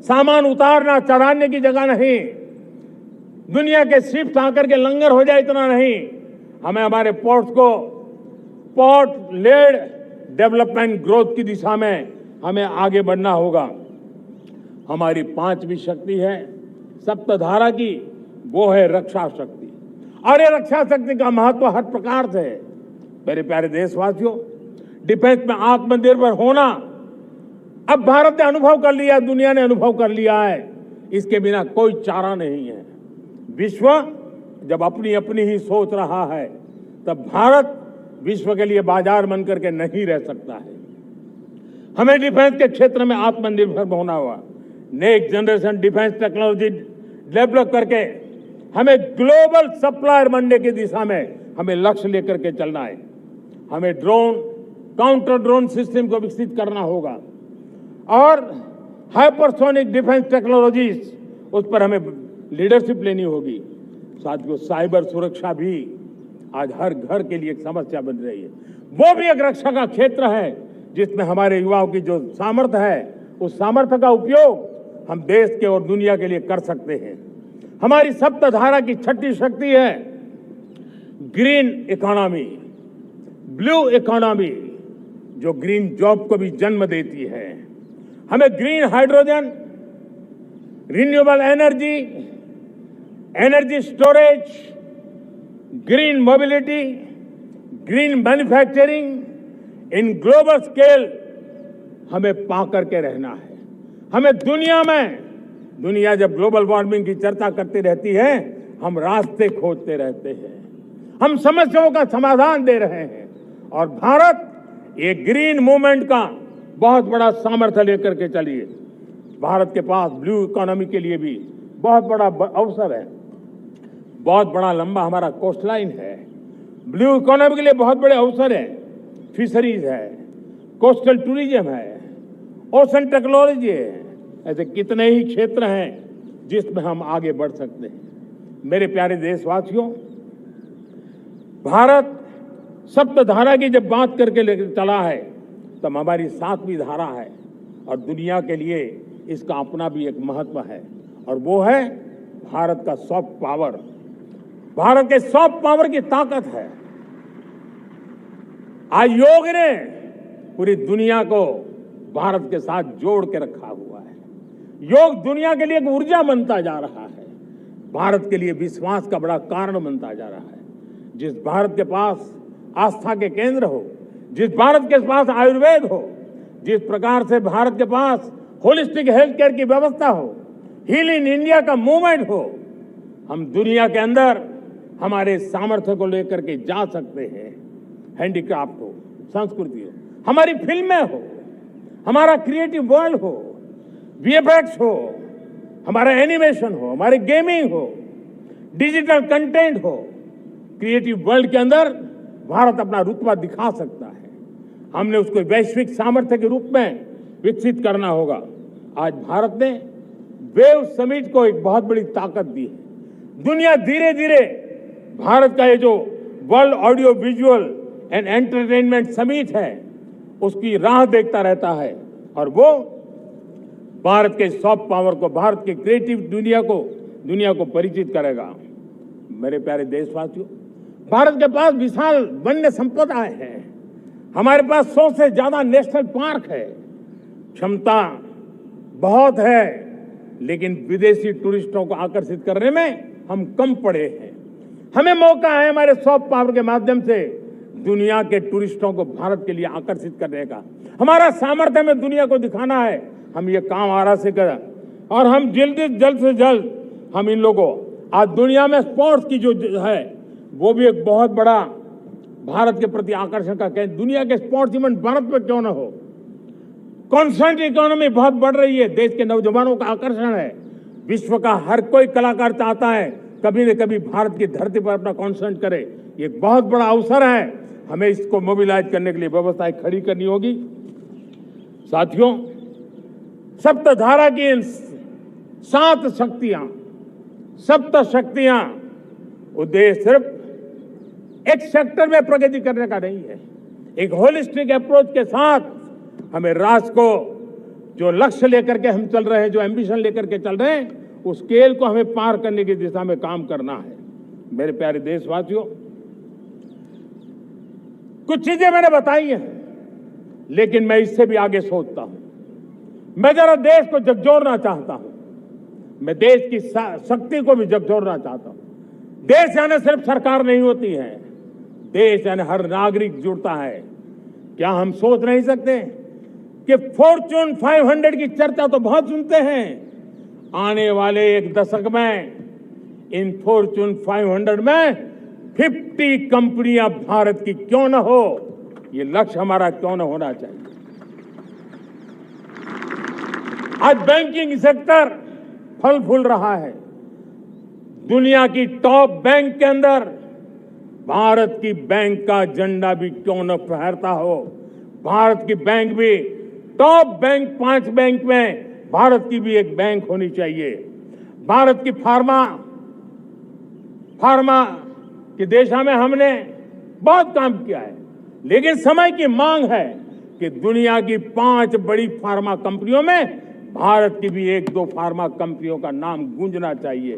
सामान उतारना चढ़ाने की जगह नहीं, दुनिया के शिप्स आकर के लंगर हो जाए इतना नहीं, हमें हमारे पोर्ट्स को पोर्ट लेड डेवलपमेंट ग्रोथ की दिशा में हमें आगे बढ़ना होगा। हमारी पांचवी शक्ति है सप्तधारा की, वो है रक्षा शक्ति। और ये रक्षा शक्ति का महत्व हर प्रकार से है। मेरे प्यारे देशवासियों, डिफेंस में आत्मनिर्भर होना अब भारत ने अनुभव कर लिया, दुनिया ने अनुभव कर लिया है। इसके बिना कोई चारा नहीं है। विश्व जब अपनी अपनी ही सोच रहा है, तब भारत विश्व के लिए बाजार बन करके नहीं रह सकता है। हमें डिफेंस के क्षेत्र में आत्मनिर्भर होना होगा। Next generation defence technology develop करके हमें ग्लोबल सप्लायर बनने की दिशा में हमें लक्ष्य लेकर के चलना है। हमें ड्रोन, काउंटर ड्रोन सिस्टम को विकसित करना होगा और हाइपरसोनिक डिफेंस टेक्नोलॉजीज, उस पर हमें लीडरशिप लेनी होगी। साथियों, साइबर सुरक्षा भी आज हर घर के लिए एक समस्या बन रही है। वो भी एक रक्षा का क्षेत्र है जिसमें हमारे युवाओं की जो सामर्थ्य है, उस सामर्थ्य का उपयोग हम देश के और दुनिया के लिए कर सकते हैं। हमारी सप्तधारा की छठी शक्ति है ग्रीन इकोनॉमी, ब्लू इकोनॉमी जो ग्रीन जॉब को भी जन्म देती है। हमें green hydrogen, renewable energy, energy storage, green mobility, green manufacturing in global scale हमें पा करके रहना है। हमें दुनिया जब ग्लोबल वार्मिंग की चर्चा करती रहती है, हम रास्ते खोजते रहते हैं, हम समस्याओं का समाधान दे रहे हैं। और भारत ये ग्रीन मूवमेंट का बहुत बड़ा सामर्थ्य लेकर के चलिए। भारत के पास ब्लू इकोनॉमी के लिए भी बहुत बड़ा अवसर है। बहुत बड़ा लंबा हमारा कोस्ट लाइन है। ब्लू इकोनॉमी के लिए बहुत बड़े अवसर है। फिशरीज है, कोस्टल टूरिज्म है, ओशन टेक्नोलॉजी है। ऐसे कितने ही क्षेत्र हैं जिसमें हम आगे बढ़ सकते हैं। मेरे प्यारे देशवासियों, भारत सप्तधारा की जब बात करके लेकर चला है, तब हमारी 7वीं धारा है और दुनिया के लिए इसका अपना भी एक महत्व है, और वो है भारत का सॉफ्ट पावर। भारत के सॉफ्ट पावर की ताकत है। आज योग ने पूरी दुनिया को भारत के साथ जोड़ के रखा हुआ है। योग दुनिया के लिए एक ऊर्जा बनता जा रहा है, भारत के लिए विश्वास का बड़ा कारण बनता जा रहा है। जिस भारत के पास आस्था के केंद्र हो, जिस भारत के पास आयुर्वेद हो, जिस प्रकार से भारत के पास होलिस्टिक हेल्थ केयर की व्यवस्था हो, हील इन इंडिया का मूवमेंट हो, हम दुनिया के अंदर हमारे सामर्थ्य को लेकर के जा सकते हैं। हैंडीक्राफ्ट हो, संस्कृति हो, हमारी फिल्में हो, हमारा क्रिएटिव वर्ल्ड हो, वीएफएक्स हो, हमारा एनिमेशन हो, हमारी गेमिंग हो, डिजिटल कंटेंट हो, क्रिएटिव वर्ल्ड के अंदर भारत अपना रुतबा दिखा सकता है। हमने उसको वैश्विक सामर्थ्य के रूप में विकसित करना होगा। आज भारत ने वेव समिट को एक बहुत बड़ी ताकत दी है। दुनिया धीरे धीरे भारत का ये जो world audio visual and entertainment summit है, उसकी राह देखता रहता है, और वो भारत के सॉफ्ट पावर को, भारत के क्रिएटिव दुनिया को परिचित करेगा। मेरे प्यारे देशवासियों, भारत के पास विशाल वन्य संपदाएं हैं। हमारे पास 100 से ज्यादा नेशनल पार्क है। क्षमता बहुत है, लेकिन विदेशी टूरिस्टों को आकर्षित करने में हम कम पड़े हैं। हमें मौका है हमारे सॉफ्ट पावर के माध्यम से दुनिया के टूरिस्टों को भारत के लिए आकर्षित करने का। हमारा सामर्थ्य में दुनिया को दिखाना है। हम ये काम आरा से करें, और हम जल्द से जल्द हम इन लोगों, आज दुनिया में स्पोर्ट्स की जो है वो भी एक बहुत बड़ा भारत के प्रति आकर्षण का केंद्र। दुनिया के स्पोर्ट्स इवेंट भारत में क्यों ना हो। कॉन्स्टेंट इकोनॉमी बहुत बढ़ रही है, देश के नौजवानों का आकर्षण है। विश्व का हर कोई कलाकार चाहता है कभी न कभी भारत की धरती पर अपना कॉन्सर्ट करे। ये एक बहुत बड़ा अवसर है, हमें इसको मोबिलाइज करने के लिए व्यवस्थाएं खड़ी करनी होगी। साथियों, सप्तधारा की 7 शक्तियां उद्देश्य सिर्फ एक सेक्टर में प्रगति करने का नहीं है। एक होलिस्टिक अप्रोच के साथ हमें राष्ट्र को जो लक्ष्य लेकर के हम चल रहे हैं, जो एम्बिशन लेकर के चल रहे हैं, उस स्केल को हमें पार करने की दिशा में काम करना है। मेरे प्यारे देशवासियों, कुछ चीजें मैंने बताई हैं, लेकिन मैं इससे भी आगे सोचता हूं। मैं जरा देश को झकझोरना चाहता हूं। मैं देश की शक्ति को भी झकझोरना चाहता हूं। देश यानी सिर्फ सरकार नहीं होती है, देश यानी हर नागरिक जुड़ता है। क्या हम सोच नहीं सकते कि फॉर्च्यून 500 की चर्चा तो बहुत सुनते हैं, आने वाले एक दशक में इन फॉर्च्यून 500 में 50 कंपनियां भारत की क्यों न हो, ये लक्ष्य हमारा क्यों न होना चाहिए। आज बैंकिंग सेक्टर फल फूल रहा है। दुनिया की टॉप बैंक के अंदर भारत की बैंक का झंडा भी क्यों न फहरता हो। भारत की बैंक भी टॉप बैंक 5 बैंक में भारत की भी एक बैंक होनी चाहिए। भारत की फार्मा की दिशा में हमने बहुत काम किया है, लेकिन समय की मांग है कि दुनिया की 5 बड़ी फार्मा कंपनियों में भारत की भी 1-2 फार्मा कंपनियों का नाम गूंजना चाहिए।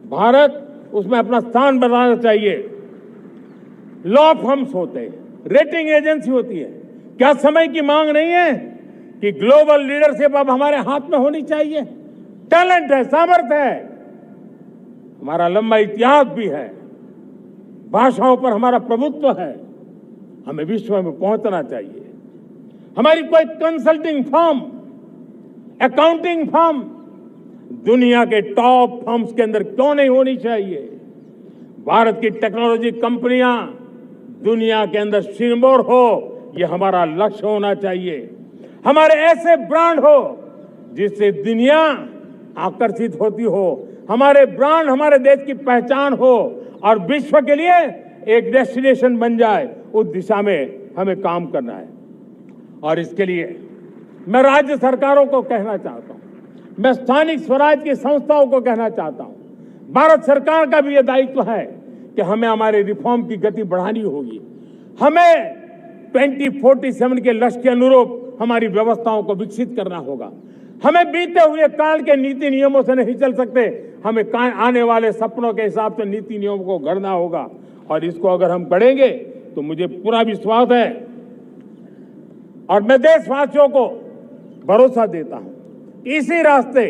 भारत उसमें अपना स्थान बनाना चाहिए। लॉ फर्म्स होते हैं, रेटिंग एजेंसी होती है। क्या समय की मांग नहीं है कि ग्लोबल लीडरशिप अब हमारे हाथ में होनी चाहिए? टैलेंट है, सामर्थ्य है, हमारा लंबा इतिहास भी है, भाषाओं पर हमारा प्रभुत्व है, हमें विश्व में पहुंचना चाहिए। हमारी कोई कंसल्टिंग फर्म, अकाउंटिंग फर्म दुनिया के टॉप फर्म्स के अंदर क्यों नहीं होनी चाहिए? भारत की टेक्नोलॉजी कंपनियां दुनिया के अंदर सिरमौर हो, यह हमारा लक्ष्य होना चाहिए। हमारे ऐसे ब्रांड हो जिससे दुनिया आकर्षित होती हो, हमारे ब्रांड हमारे देश की पहचान हो और विश्व के लिए एक डेस्टिनेशन बन जाए, उस दिशा में हमें काम करना है। और इसके लिए मैं राज्य सरकारों को कहना चाहता हूं, मैं स्थानिक स्वराज की संस्थाओं को कहना चाहता हूं, भारत सरकार का भी यह दायित्व है कि हमें हमारे रिफॉर्म की गति बढ़ानी होगी। हमें 2047 के लक्ष्य के अनुरूप हमारी व्यवस्थाओं को विकसित करना होगा। हमें बीते हुए काल के नीति नियमों से नहीं चल सकते, हमें आने वाले सपनों के हिसाब से नीति नियमों को गढ़ना होगा। और इसको अगर हम करेंगे तो मुझे पूरा विश्वास है और मैं देशवासियों को भरोसा देता हूं, इसी रास्ते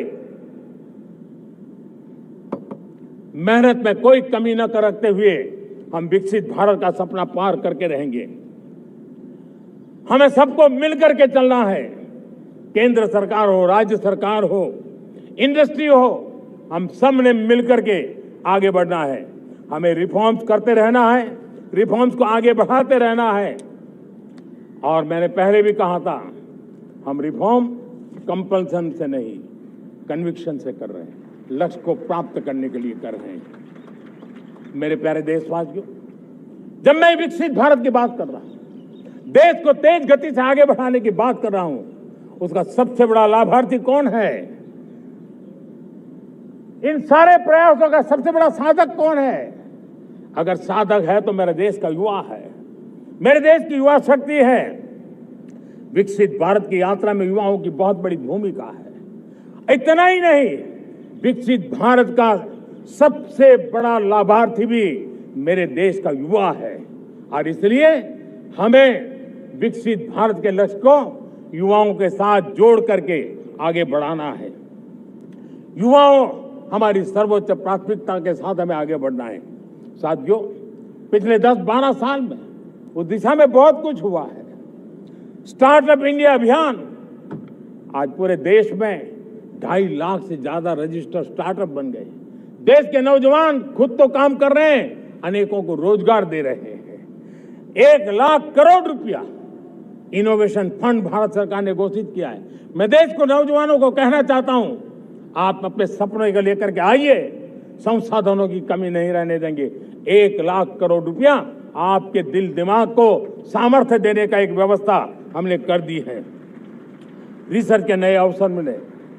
मेहनत में कोई कमी न करते हुए हम विकसित भारत का सपना पार करके रहेंगे। हमें सबको मिलकर के चलना है, केंद्र सरकार हो, राज्य सरकार हो, इंडस्ट्री हो, हम सब ने मिलकर के आगे बढ़ना है। हमें रिफॉर्म्स करते रहना है, रिफॉर्म्स को आगे बढ़ाते रहना है। और मैंने पहले भी कहा था, हम रिफॉर्म कंपल्सन से नहीं, कन्विक्शन से कर रहे हैं, लक्ष्य को प्राप्त करने के लिए कर रहे हैं। मेरे प्यारे देशवासियों, जब मैं विकसित भारत की बात कर रहा हूं, देश को तेज गति से आगे बढ़ाने की बात कर रहा हूं, उसका सबसे बड़ा लाभार्थी कौन है? इन सारे प्रयासों का सबसे बड़ा साधक कौन है? अगर साधक है तो मेरे देश का युवा है, मेरे देश की युवा शक्ति है। विकसित भारत की यात्रा में युवाओं की बहुत बड़ी भूमिका है। इतना ही नहीं, विकसित भारत का सबसे बड़ा लाभार्थी भी मेरे देश का युवा है। और इसलिए हमें विकसित भारत के लक्ष्य को युवाओं के साथ जोड़ करके आगे बढ़ाना है। युवाओं हमारी सर्वोच्च प्राथमिकता के साथ हमें आगे बढ़ना है। साथियों, पिछले 10-12 साल में उस दिशा में बहुत कुछ हुआ है। स्टार्टअप इंडिया अभियान, आज पूरे देश में 2.5 लाख से ज्यादा रजिस्टर्ड स्टार्टअप बन गए। देश के नौजवान खुद तो काम कर रहे हैं, अनेकों को रोजगार दे रहे हैं। 1 लाख करोड़ रुपया इनोवेशन फंड भारत सरकार ने घोषित किया है। मैं देश को, नौजवानों को कहना चाहता हूं, आप अपने सपनों को लेकर के आइए, संसाधनों की कमी नहीं रहने देंगे। 1 लाख करोड़ रुपया आपके दिल दिमाग को सामर्थ्य देने का एक व्यवस्था हमने कर दी है। रिसर्च के नए अवसर मिले,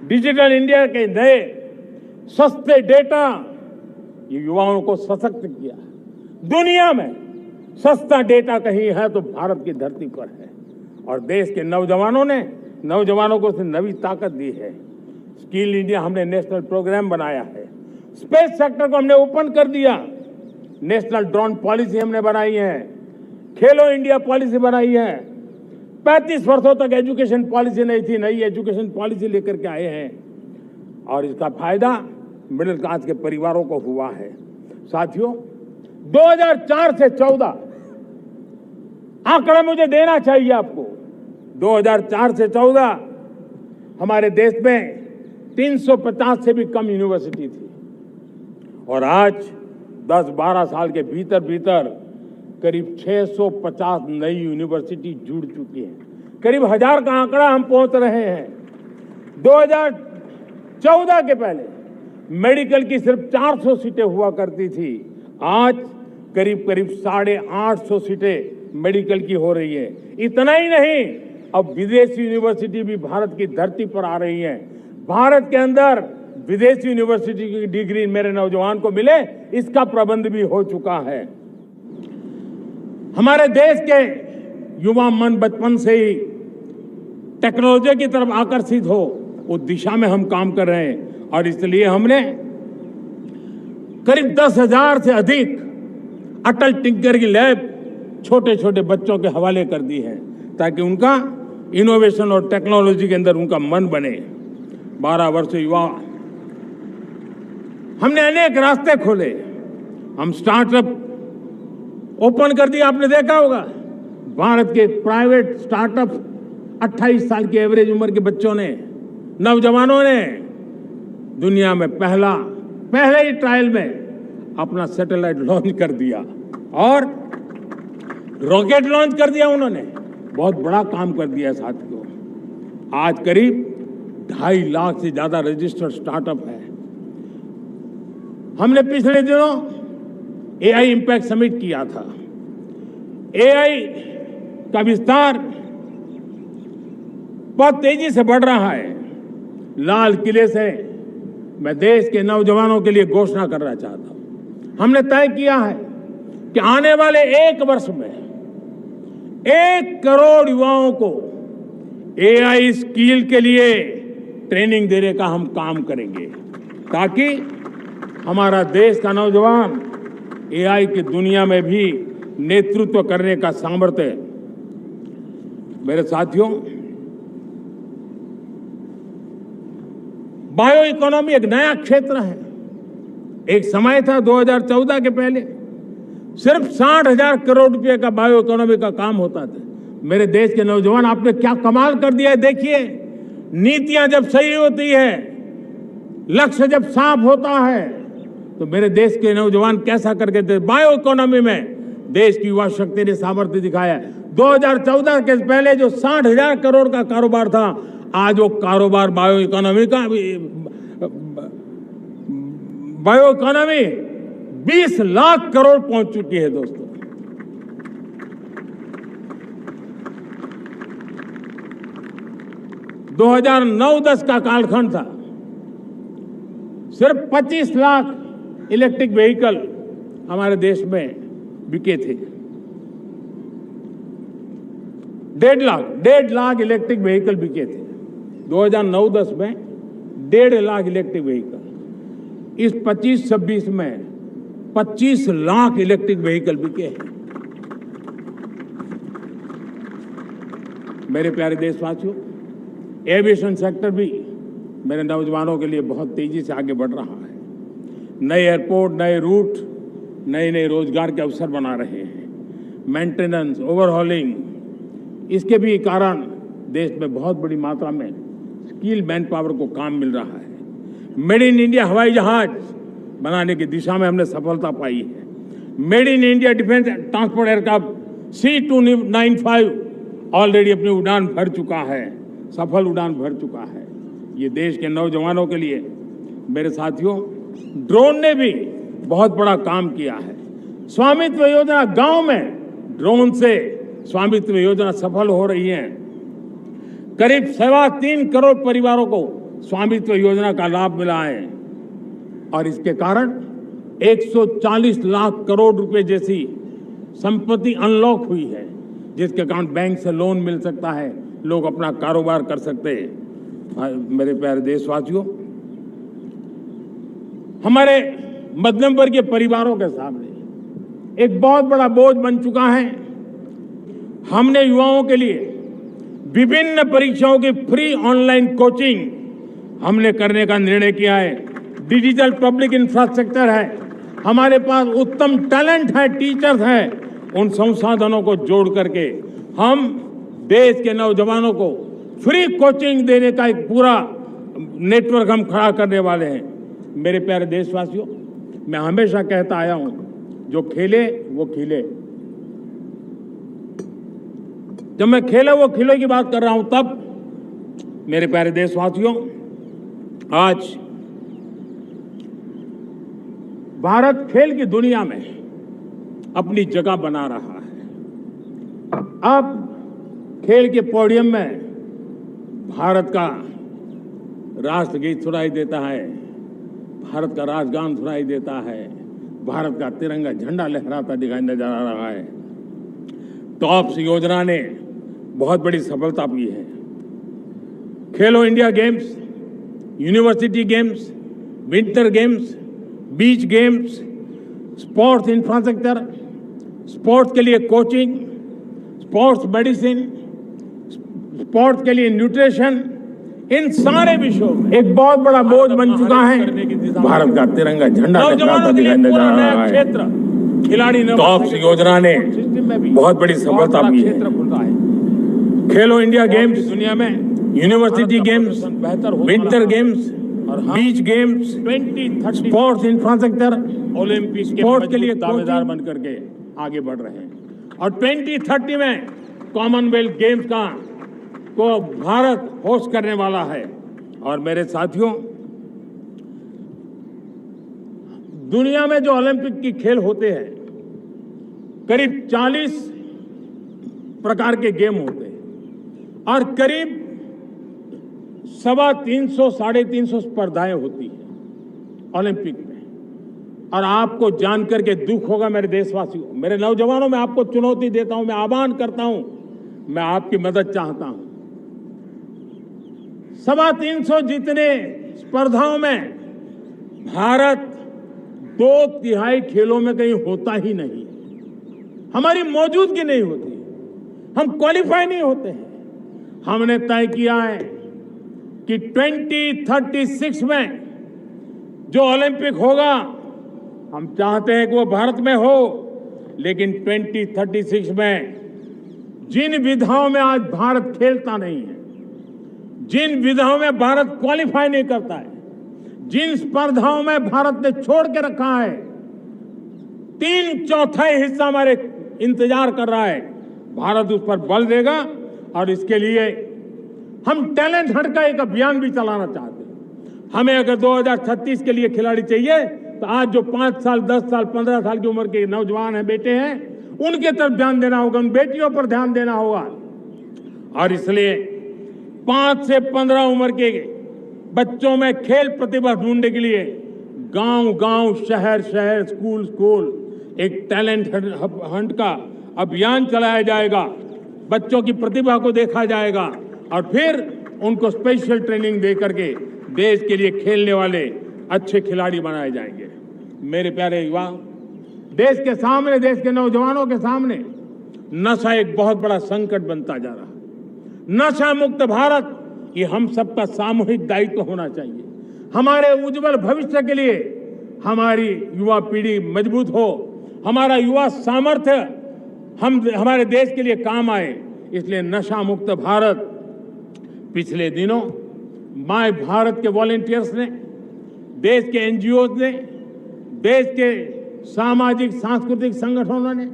डिजिटल इंडिया के नए सस्ते डेटा, ये युवाओं को सशक्त किया। दुनिया में सस्ता डेटा कहीं है तो भारत की धरती पर है। और देश के नौजवानों को उसने नई ताकत दी है। स्किल इंडिया हमने नेशनल प्रोग्राम बनाया है। स्पेस सेक्टर को हमने ओपन कर दिया। नेशनल ड्रोन पॉलिसी हमने बनाई है। खेलो इंडिया पॉलिसी बनाई है। 35 वर्षों तक एजुकेशन पॉलिसी नहीं थी, नई एजुकेशन पॉलिसी लेकर के आए हैं और इसका फायदा मिडिल क्लास के परिवारों को हुआ है। साथियों, 2004 से 14 आंकड़ा मुझे देना चाहिए आपको। 2004 से 14 हमारे देश में 350 से भी कम यूनिवर्सिटी थी और आज 10-12 साल के भीतर भीतर करीब 650 नई यूनिवर्सिटी जुड़ चुकी है। करीब 1000 का आंकड़ा हम पहुंच रहे हैं। 2014 के पहले मेडिकल की सिर्फ 400 सीटें हुआ करती थी, आज करीब 850 सीटें मेडिकल की हो रही है। इतना ही नहीं, अब विदेशी यूनिवर्सिटी भी भारत की धरती पर आ रही है। भारत के अंदर विदेशी यूनिवर्सिटी की डिग्री मेरे नौजवान को मिले, इसका प्रबंध भी हो चुका है। हमारे देश के युवा मन बचपन से ही टेक्नोलॉजी की तरफ आकर्षित हो, उस दिशा में हम काम कर रहे हैं और इसलिए हमने करीब 10,000 से अधिक अटल टिंकरिंग लैब छोटे छोटे बच्चों के हवाले कर दी है ताकि उनका इनोवेशन और टेक्नोलॉजी के अंदर उनका मन बने। 12 वर्ष युवा, हमने अनेक रास्ते खोले। हम स्टार्टअप ओपन कर दिया, आपने देखा होगा भारत के प्राइवेट स्टार्टअप 28 साल की एवरेज उम्र के बच्चों ने, नौजवानों ने दुनिया में पहले ही ट्रायल में अपना सैटेलाइट लॉन्च कर दिया और रॉकेट लॉन्च कर दिया। उन्होंने बहुत बड़ा काम कर दिया साथियों। आज करीब 2.5 लाख से ज्यादा रजिस्टर्ड स्टार्टअप है। हमने पिछले दिनों एआई इंपैक्ट समिट किया था। एआई का विस्तार बहुत तेजी से बढ़ रहा है। लाल किले से मैं देश के नौजवानों के लिए घोषणा करना चाहता हूं। हमने तय किया है कि आने वाले 1 वर्ष में 1 करोड़ युवाओं को एआई स्किल के लिए ट्रेनिंग देने का हम काम करेंगे ताकि हमारा देश का नौजवान एआई की दुनिया में भी नेतृत्व करने का सामर्थ्य। मेरे साथियों, बायो इकोनॉमी एक नया क्षेत्र है। एक समय था 2014 के पहले सिर्फ 60,000 करोड़ रुपए का बायो इकोनॉमी का काम होता था। मेरे देश के नौजवान, आपने क्या कमाल कर दिया है। देखिए, नीतियां जब सही होती है, लक्ष्य जब साफ होता है, तो मेरे देश के नौजवान कैसा करके थे। बायो इकोनॉमी में देश की युवा शक्ति ने सामर्थ्य दिखाया। 2014 के पहले जो 60,000 करोड़ का कारोबार था, आज वो कारोबार बायो इकोनॉमी 20 लाख करोड़ पहुंच चुकी है। दोस्तों, दो 2009-10 का कालखंड था, सिर्फ 25 लाख इलेक्ट्रिक व्हीकल हमारे देश में बिके थे। 1.5 लाख इलेक्ट्रिक व्हीकल बिके थे 2009-10 में। 1.5 लाख इलेक्ट्रिक व्हीकल। इस 25-26 में 25 लाख इलेक्ट्रिक व्हीकल बिके हैं। मेरे प्यारे देशवासियों, एविएशन सेक्टर भी मेरे नौजवानों के लिए बहुत तेजी से आगे बढ़ रहा है। नए एयरपोर्ट, नए रूट, नए रोजगार के अवसर बना रहे हैं। मेंटेनेंस, ओवरहॉलिंग, इसके भी कारण देश में बहुत बड़ी मात्रा में स्किल मैन पावर को काम मिल रहा है। मेड इन इंडिया हवाई जहाज बनाने की दिशा में हमने सफलता पाई है। Made in India defence transport aircraft C295 already अपनी उड़ान भर चुका है, सफल उड़ान भर चुका है। ये देश के नौजवानों के लिए, मेरे साथियों, ड्रोन ने भी बहुत बड़ा काम किया है। स्वामित्व योजना, गांव में ड्रोन से स्वामित्व योजना सफल हो रही है। करीब 3.25 करोड़ परिवारों को स्वामित्व योजना का लाभ मिला है और इसके कारण 140 लाख करोड़ रुपए जैसी संपत्ति अनलॉक हुई है, जिसके कारण बैंक से लोन मिल सकता है, लोग अपना कारोबार कर सकते हैं। मेरे प्यारे देशवासियों, हमारे मध्यम वर्गीय परिवारों के सामने एक बहुत बड़ा बोझ बन चुका है। हमने युवाओं के लिए विभिन्न परीक्षाओं की फ्री ऑनलाइन कोचिंग हमने करने का निर्णय किया है। डिजिटल पब्लिक इंफ्रास्ट्रक्चर है, हमारे पास उत्तम टैलेंट है, टीचर्स हैं। उन संसाधनों को जोड़ करके हम देश के नौजवानों को फ्री कोचिंग देने का एक पूरा नेटवर्क हम खड़ा करने वाले हैं। मेरे प्यारे देशवासियों, मैं हमेशा कहता आया हूं, जो खेले वो खिले। जब मैं खेले वो खिले की बात कर रहा हूं, तब मेरे प्यारे देशवासियों, आज भारत खेल की दुनिया में अपनी जगह बना रहा है। अब खेल के पोडियम में भारत का राष्ट्रगीत सुनाई देता है, भारत का राष्ट्रगान सुनाई देता है, भारत का तिरंगा झंडा लहराता दिखाई नजर आ रहा है। टॉप्स योजना ने बहुत बड़ी सफलता पाई है। खेलो India games, university games, winter games, beach games, sports infrastructure, sports के लिए कोचिंग, स्पोर्ट्स मेडिसिन, स्पोर्ट्स के लिए न्यूट्रिशन, इन सारे विषयों में एक बहुत बड़ा बोझ बन चुका है। भारत का तिरंगा झंडा लहराता दिखाई दे रहा है। खिलाड़ी टॉप्स योजना ने बहुत बड़ी सफलता दी है। खेलो इंडिया गेम्स दुनिया में, university games, winter games, beach games, 2030 sports infrastructure, Olympic sports के लिए दावेदार बन करके आगे बढ़ रहे हैं। और 2030 में कॉमनवेल्थ गेम्स को भारत होस्ट करने वाला है। और मेरे साथियों, दुनिया में जो ओलंपिक की खेल होते हैं, करीब 40 प्रकार के गेम होते हैं और करीब 350 साढ़े 350 स्पर्धाएं होती हैं ओलंपिक में। और आपको जानकर के दुख होगा मेरे देशवासियों, मेरे नौजवानों, मैं आपको चुनौती देता हूं, मैं आह्वान करता हूं, मैं आपकी मदद चाहता हूं। 350 जितने स्पर्धाओं में भारत 2/3 खेलों में कहीं होता ही नहीं, हमारी मौजूदगी नहीं होती, हम क्वालिफाई नहीं होते हैं। हमने तय किया है कि 2036 में जो ओलंपिक होगा, हम चाहते हैं कि वो भारत में हो, लेकिन 2036 में जिन विधाओं में आज भारत खेलता नहीं है, जिन विधाओं में भारत क्वालिफाई नहीं करता है, जिन स्पर्धाओं में भारत ने छोड़ के रखा है, 3/4 हिस्सा हमारे इंतजार कर रहा है। भारत उस पर बल देगा और इसके लिए हम टैलेंट हंट का एक अभियान भी चलाना चाहते हैं। हमें अगर 2036 के लिए खिलाड़ी चाहिए तो आज जो 5 साल, 10 साल, 15 साल की उम्र के नौजवान हैं, बेटे हैं, उनके तरफ ध्यान देना होगा, उन बेटियों पर ध्यान देना होगा। और इसलिए 5 से 15 उम्र के बच्चों में खेल प्रतिभा ढूंढने के लिए गांव-गांव, शहर-शहर, स्कूल-स्कूल एक टैलेंट हंट का अभियान चलाया जाएगा। बच्चों की प्रतिभा को देखा जाएगा और फिर उनको स्पेशल ट्रेनिंग दे करके देश के लिए खेलने वाले अच्छे खिलाड़ी बनाए जाएंगे। मेरे प्यारे युवा, देश के सामने, देश के नौजवानों के सामने नशा एक बहुत बड़ा संकट बनता जा रहा है। नशा मुक्त भारत, ये हम सबका सामूहिक दायित्व होना चाहिए। हमारे उज्जवल भविष्य के लिए हमारी युवा पीढ़ी मजबूत हो, हमारा युवा सामर्थ्य हमारे देश के लिए काम आए, इसलिए नशा मुक्त भारत। पिछले दिनों माय भारत के वॉलंटियर्स ने, देश के एनजीओ ने, देश के सामाजिक सांस्कृतिक संगठनों ने,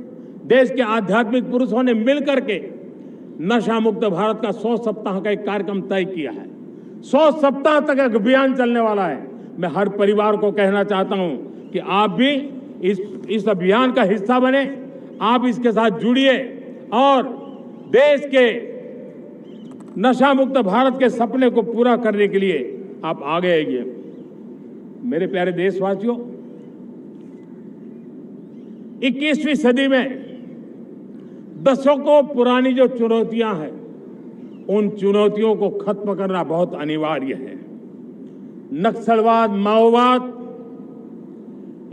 देश के आध्यात्मिक पुरुषों ने मिलकर के नशा मुक्त भारत का 100 सप्ताह का एक कार्यक्रम तय किया है। 100 सप्ताह तक एक अभियान चलने वाला है। मैं हर परिवार को कहना चाहता हूं कि आप भी इस अभियान का हिस्सा बने, आप इसके साथ जुड़िए और देश के नशा मुक्त भारत के सपने को पूरा करने के लिए आप आगे आइए। मेरे प्यारे देशवासियों, 21वीं सदी में दशकों पुरानी जो चुनौतियां हैं, उन चुनौतियों को खत्म करना बहुत अनिवार्य है। नक्सलवाद, माओवाद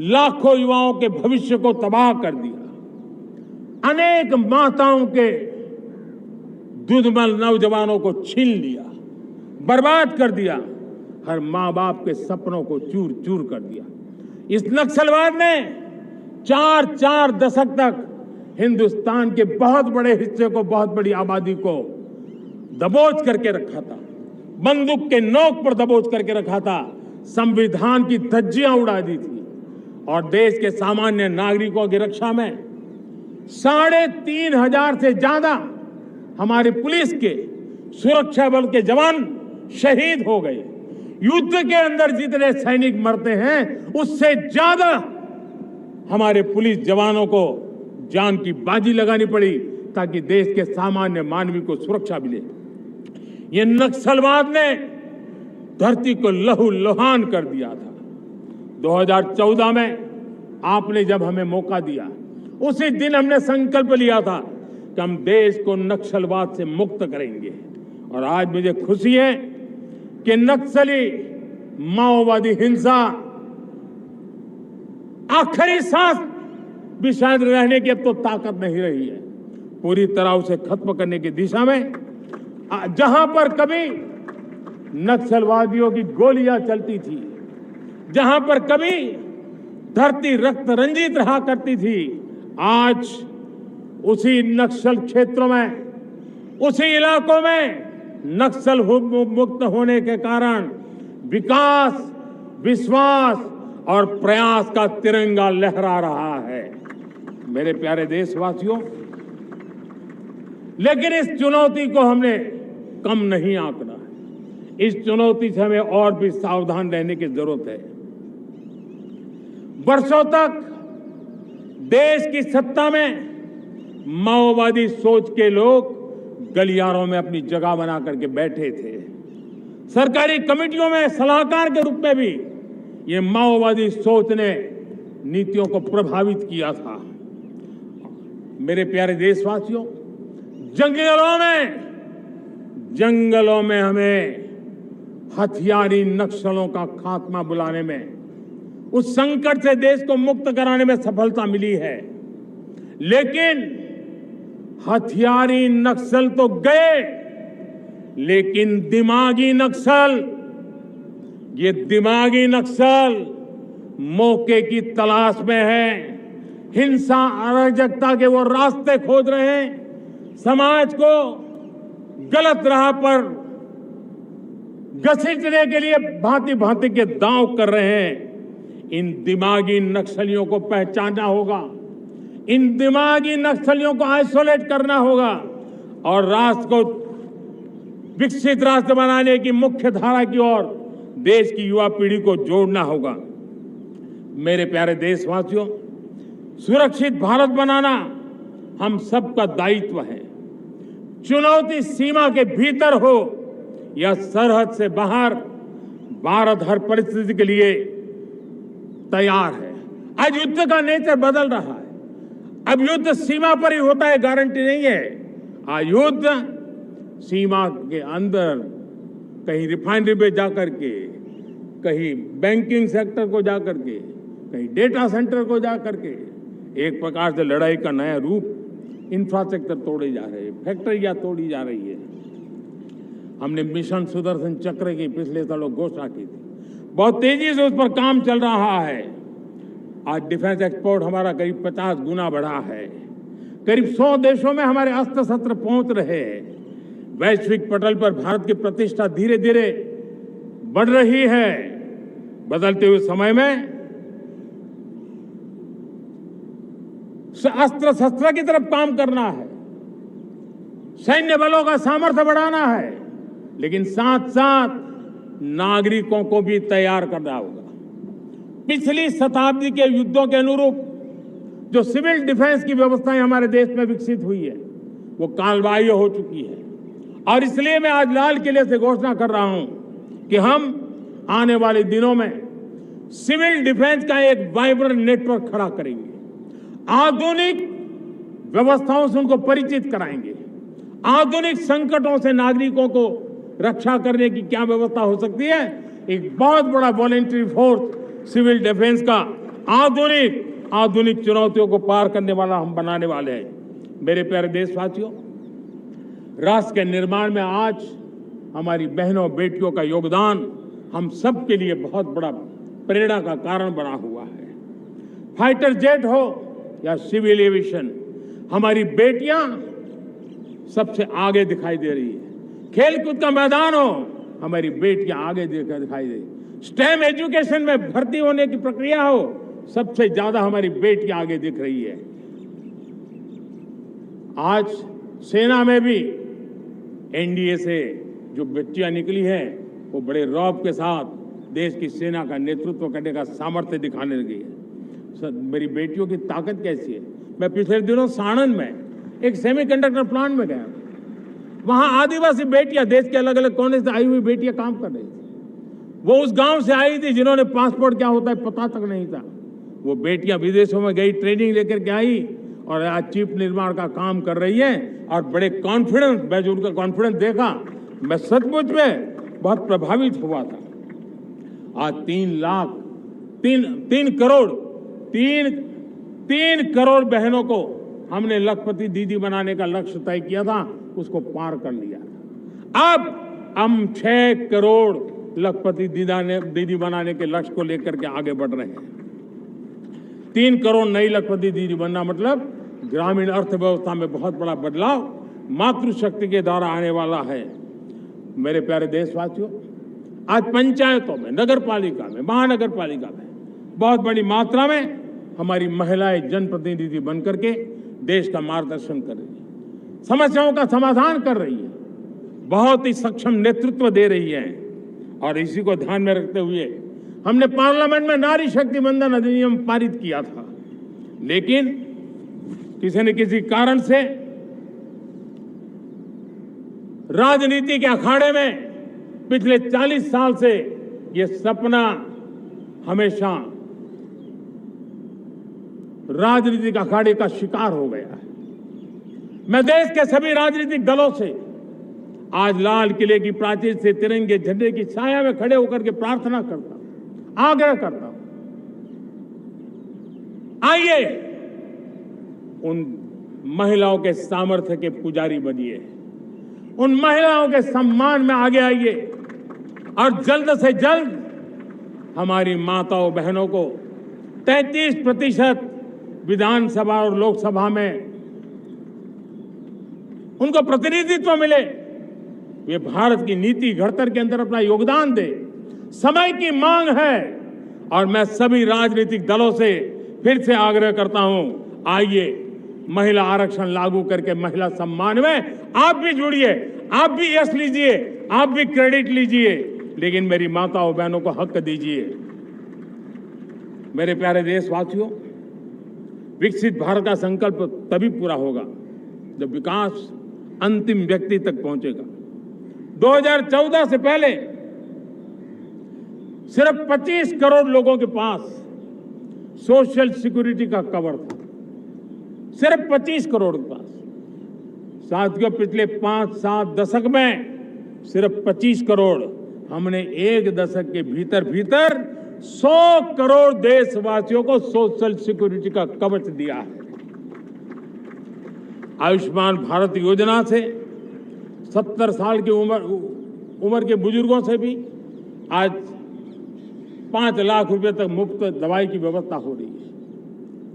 लाखों युवाओं के भविष्य को तबाह कर दिया, अनेक माताओं के दुधमल नौजवानों को छीन लिया, बर्बाद कर दिया, हर मां बाप के सपनों को चूर चूर कर दिया। इस नक्सलवाद ने 4 दशक तक हिंदुस्तान के बहुत बड़े हिस्से को, बहुत बड़ी आबादी को दबोच करके रखा था, बंदूक के नोक पर दबोच करके रखा था, संविधान की धज्जियां उड़ा दी थी और देश के सामान्य नागरिकों की रक्षा में 3,500 से ज्यादा हमारे पुलिस के, सुरक्षा बल के जवान शहीद हो गए। युद्ध के अंदर जितने सैनिक मरते हैं, उससे ज्यादा हमारे पुलिस जवानों को जान की बाजी लगानी पड़ी ताकि देश के सामान्य मानवी को सुरक्षा मिले। ये नक्सलवाद ने धरती को लहूलुहान कर दिया था। 2014 में आपने जब हमें मौका दिया, उसी दिन हमने संकल्प लिया था कि हम देश को नक्सलवाद से मुक्त करेंगे। और आज मुझे खुशी है कि नक्सली माओवादी हिंसा आखिरी सांस भी शायद रहने की अब तो ताकत नहीं रही है। पूरी तरह उसे खत्म करने की दिशा में जहां पर कभी नक्सलवादियों की गोलियां चलती थी, जहां पर कभी धरती रक्त रंजित रहा करती थी, आज उसी नक्सल क्षेत्रों में, उसी इलाकों में नक्सल मुक्त होने के कारण विकास, विश्वास और प्रयास का तिरंगा लहरा रहा है। मेरे प्यारे देशवासियों, लेकिन इस चुनौती को हमने कम नहीं आंकना है। इस चुनौती से हमें और भी सावधान रहने की जरूरत है। वर्षों तक देश की सत्ता में माओवादी सोच के लोग गलियारों में अपनी जगह बना करके बैठे थे। सरकारी कमेटियों में सलाहकार के रूप में भी ये माओवादी सोच ने नीतियों को प्रभावित किया था। मेरे प्यारे देशवासियों, जंगलों में हमें हथियारी नक्सलों का खात्मा बुलाने में, उस संकट से देश को मुक्त कराने में सफलता मिली है। लेकिन हथियारी नक्सल तो गए, लेकिन दिमागी नक्सल, ये दिमागी नक्सल मौके की तलाश में है। हिंसा, अराजकता के वो रास्ते खोज रहे हैं, समाज को गलत राह पर घसीटने के लिए भांति भांति के दांव कर रहे हैं। इन दिमागी नक्सलियों को पहचानना होगा, इन दिमागी नक्सलियों को आइसोलेट करना होगा और राष्ट्र को विकसित राष्ट्र बनाने की मुख्य धारा की ओर देश की युवा पीढ़ी को जोड़ना होगा। मेरे प्यारे देशवासियों, सुरक्षित भारत बनाना हम सबका दायित्व है। चुनौती सीमा के भीतर हो या सरहद से बाहर, भारत हर परिस्थिति के लिए तैयार है। आज युद्ध का नेचर बदल रहा है। अब युद्ध सीमा पर ही होता है, गारंटी नहीं है। आज युद्ध सीमा के अंदर, कहीं रिफाइनरी पे जाकर के, कहीं बैंकिंग सेक्टर को जाकर के, कहीं डेटा सेंटर को जाकर के, एक प्रकार से लड़ाई का नया रूप, इंफ्रास्ट्रक्चर तोड़े जा रहे हैं, फैक्ट्रियां तोड़ी जा रही है। हमने मिशन सुदर्शन चक्र की पिछले सालों घोषणा की थी, बहुत तेजी से उस पर काम चल रहा है। आज डिफेंस एक्सपोर्ट हमारा करीब 50 गुना बढ़ा है। करीब 100 देशों में हमारे अस्त्र शस्त्र पहुंच रहे हैं। वैश्विक पटल पर भारत की प्रतिष्ठा धीरे धीरे बढ़ रही है। बदलते हुए समय में अस्त्र शस्त्र की तरफ काम करना है, सैन्य बलों का सामर्थ्य बढ़ाना है, लेकिन साथ साथ नागरिकों को भी तैयार करना होगा। पिछली शताब्दी के युद्धों के अनुरूप जो सिविल डिफेंस की व्यवस्थाएं हमारे देश में विकसित हुई है, वो कालबाह्य हो चुकी है। और इसलिए मैं आज लाल किले से घोषणा कर रहा हूं कि हम आने वाले दिनों में सिविल डिफेंस का एक वाइब्रेंट नेटवर्क खड़ा करेंगे। आधुनिक व्यवस्थाओं से उनको परिचित कराएंगे। आधुनिक संकटों से नागरिकों को रक्षा करने की क्या व्यवस्था हो सकती है, एक बहुत बड़ा वॉलेंटरी फोर्स सिविल डिफेंस का आधुनिक चुनौतियों को पार करने वाला हम बनाने वाले हैं। मेरे प्यारे देशवासियों, राष्ट्र के निर्माण में आज हमारी बहनों बेटियों का योगदान हम सब के लिए बहुत बड़ा प्रेरणा का कारण बना हुआ है। फाइटर जेट हो या सिविल एविएशन, हमारी बेटियां सबसे आगे दिखाई दे रही है। खेलकूद का मैदान हो, हमारी बेटियां आगे दिखाई दे रही। स्टेम एजुकेशन में भर्ती होने की प्रक्रिया हो, सबसे ज्यादा हमारी बेटियां आगे दिख रही है। आज सेना में भी एनडीए से जो बच्चियां निकली हैं, वो बड़े रौब के साथ देश की सेना का नेतृत्व करने का सामर्थ्य दिखाने लगी है। मेरी बेटियों की ताकत कैसी है। मैं पिछले दिनों साणंद में एक सेमीकंडक्टर प्लांट में गया, वहां आदिवासी बेटियां, देश के अलग अलग कोने से आई हुई बेटियां काम कर रही थी। वो उस गांव से आई थी जिन्होंने पासपोर्ट क्या होता है पता तक नहीं था। वो बेटियां विदेशों में गई, ट्रेनिंग लेकर के आई और आज चिप निर्माण का काम कर रही है और बड़े कॉन्फिडेंस, मैं जो उनका कॉन्फिडेंस देखा, मैं सचमुच में बहुत प्रभावित हुआ था। आज 3 करोड़ 3 करोड़ बहनों को हमने लखपति दीदी बनाने का लक्ष्य तय किया था, उसको पार कर लिया। अब हम 6 करोड़ लखपति दीदी बनाने के लक्ष्य को लेकर के आगे बढ़ रहे हैं। 3 करोड़ नई लखपति दीदी बनना मतलब ग्रामीण अर्थव्यवस्था में बहुत बड़ा बदलाव मातृशक्ति के द्वारा आने वाला है। मेरे प्यारे देशवासियों, आज पंचायतों में, नगर पालिका में, महानगर पालिका में बहुत बड़ी मात्रा में हमारी महिलाएं जनप्रतिनिधि बनकर के देश का मार्गदर्शन कर रही है, समस्याओं का समाधान कर रही है, बहुत ही सक्षम नेतृत्व दे रही है। और इसी को ध्यान में रखते हुए हमने पार्लियामेंट में नारी शक्ति वंदन अधिनियम पारित किया था, लेकिन किसी न किसी कारण से राजनीति के अखाड़े में पिछले 40 साल से ये सपना हमेशा राजनीतिक अखाड़े का शिकार हो गया है। मैं देश के सभी राजनीतिक दलों से आज लाल किले की प्राचीर से तिरंगे झंडे की छाया में खड़े होकर के प्रार्थना करता हूं, आग्रह करता हूं, आइए उन महिलाओं के सामर्थ्य के पुजारी बनिए, उन महिलाओं के सम्मान में आगे आइए और जल्द से जल्द हमारी माताओं बहनों को 33% विधानसभा और लोकसभा में उनको प्रतिनिधित्व मिले, वे भारत की नीति घड़तर के अंदर अपना योगदान दे। समय की मांग है और मैं सभी राजनीतिक दलों से फिर से आग्रह करता हूं, आइए महिला आरक्षण लागू करके महिला सम्मान में आप भी जुड़िए, आप भी यश लीजिए, आप भी क्रेडिट लीजिए, लेकिन मेरी माताओं बहनों को हक दीजिए। मेरे प्यारे देशवासियों, विकसित भारत का संकल्प तभी पूरा होगा जब विकास अंतिम व्यक्ति तक पहुंचेगा। 2014 से पहले सिर्फ 25 करोड़ लोगों के पास सोशल सिक्योरिटी का कवर था, सिर्फ 25 करोड़ के पास। साथियों, पिछले 5-7 दशक में सिर्फ 25 करोड़, हमने 1 दशक के भीतर 100 करोड़ देशवासियों को सोशल सिक्योरिटी का कवच दिया है। आयुष्मान भारत योजना से 70 साल की उम्र के बुजुर्गों से भी आज 5 लाख रुपए तक मुफ्त दवाई की व्यवस्था हो रही है।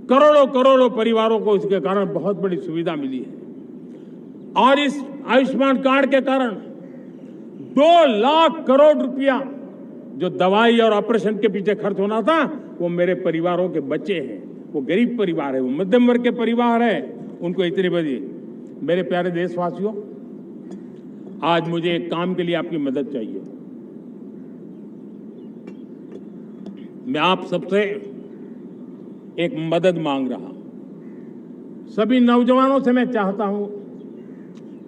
करोड़ों करोड़ों परिवारों को इसके कारण बहुत बड़ी सुविधा मिली है। और इस आयुष्मान कार्ड के कारण 2 लाख करोड़ रुपया जो दवाई और ऑपरेशन के पीछे खर्च होना था, वो मेरे परिवारों के बच्चे हैं। वो गरीब परिवार है, वो मध्यम वर्ग के परिवार है, उनको इतनी बड़ी। मेरे प्यारे देशवासियों, आज मुझे एक काम के लिए आपकी मदद चाहिए। मैं आप सबसे एक मदद मांग रहा हूं। सभी नौजवानों से मैं चाहता हूं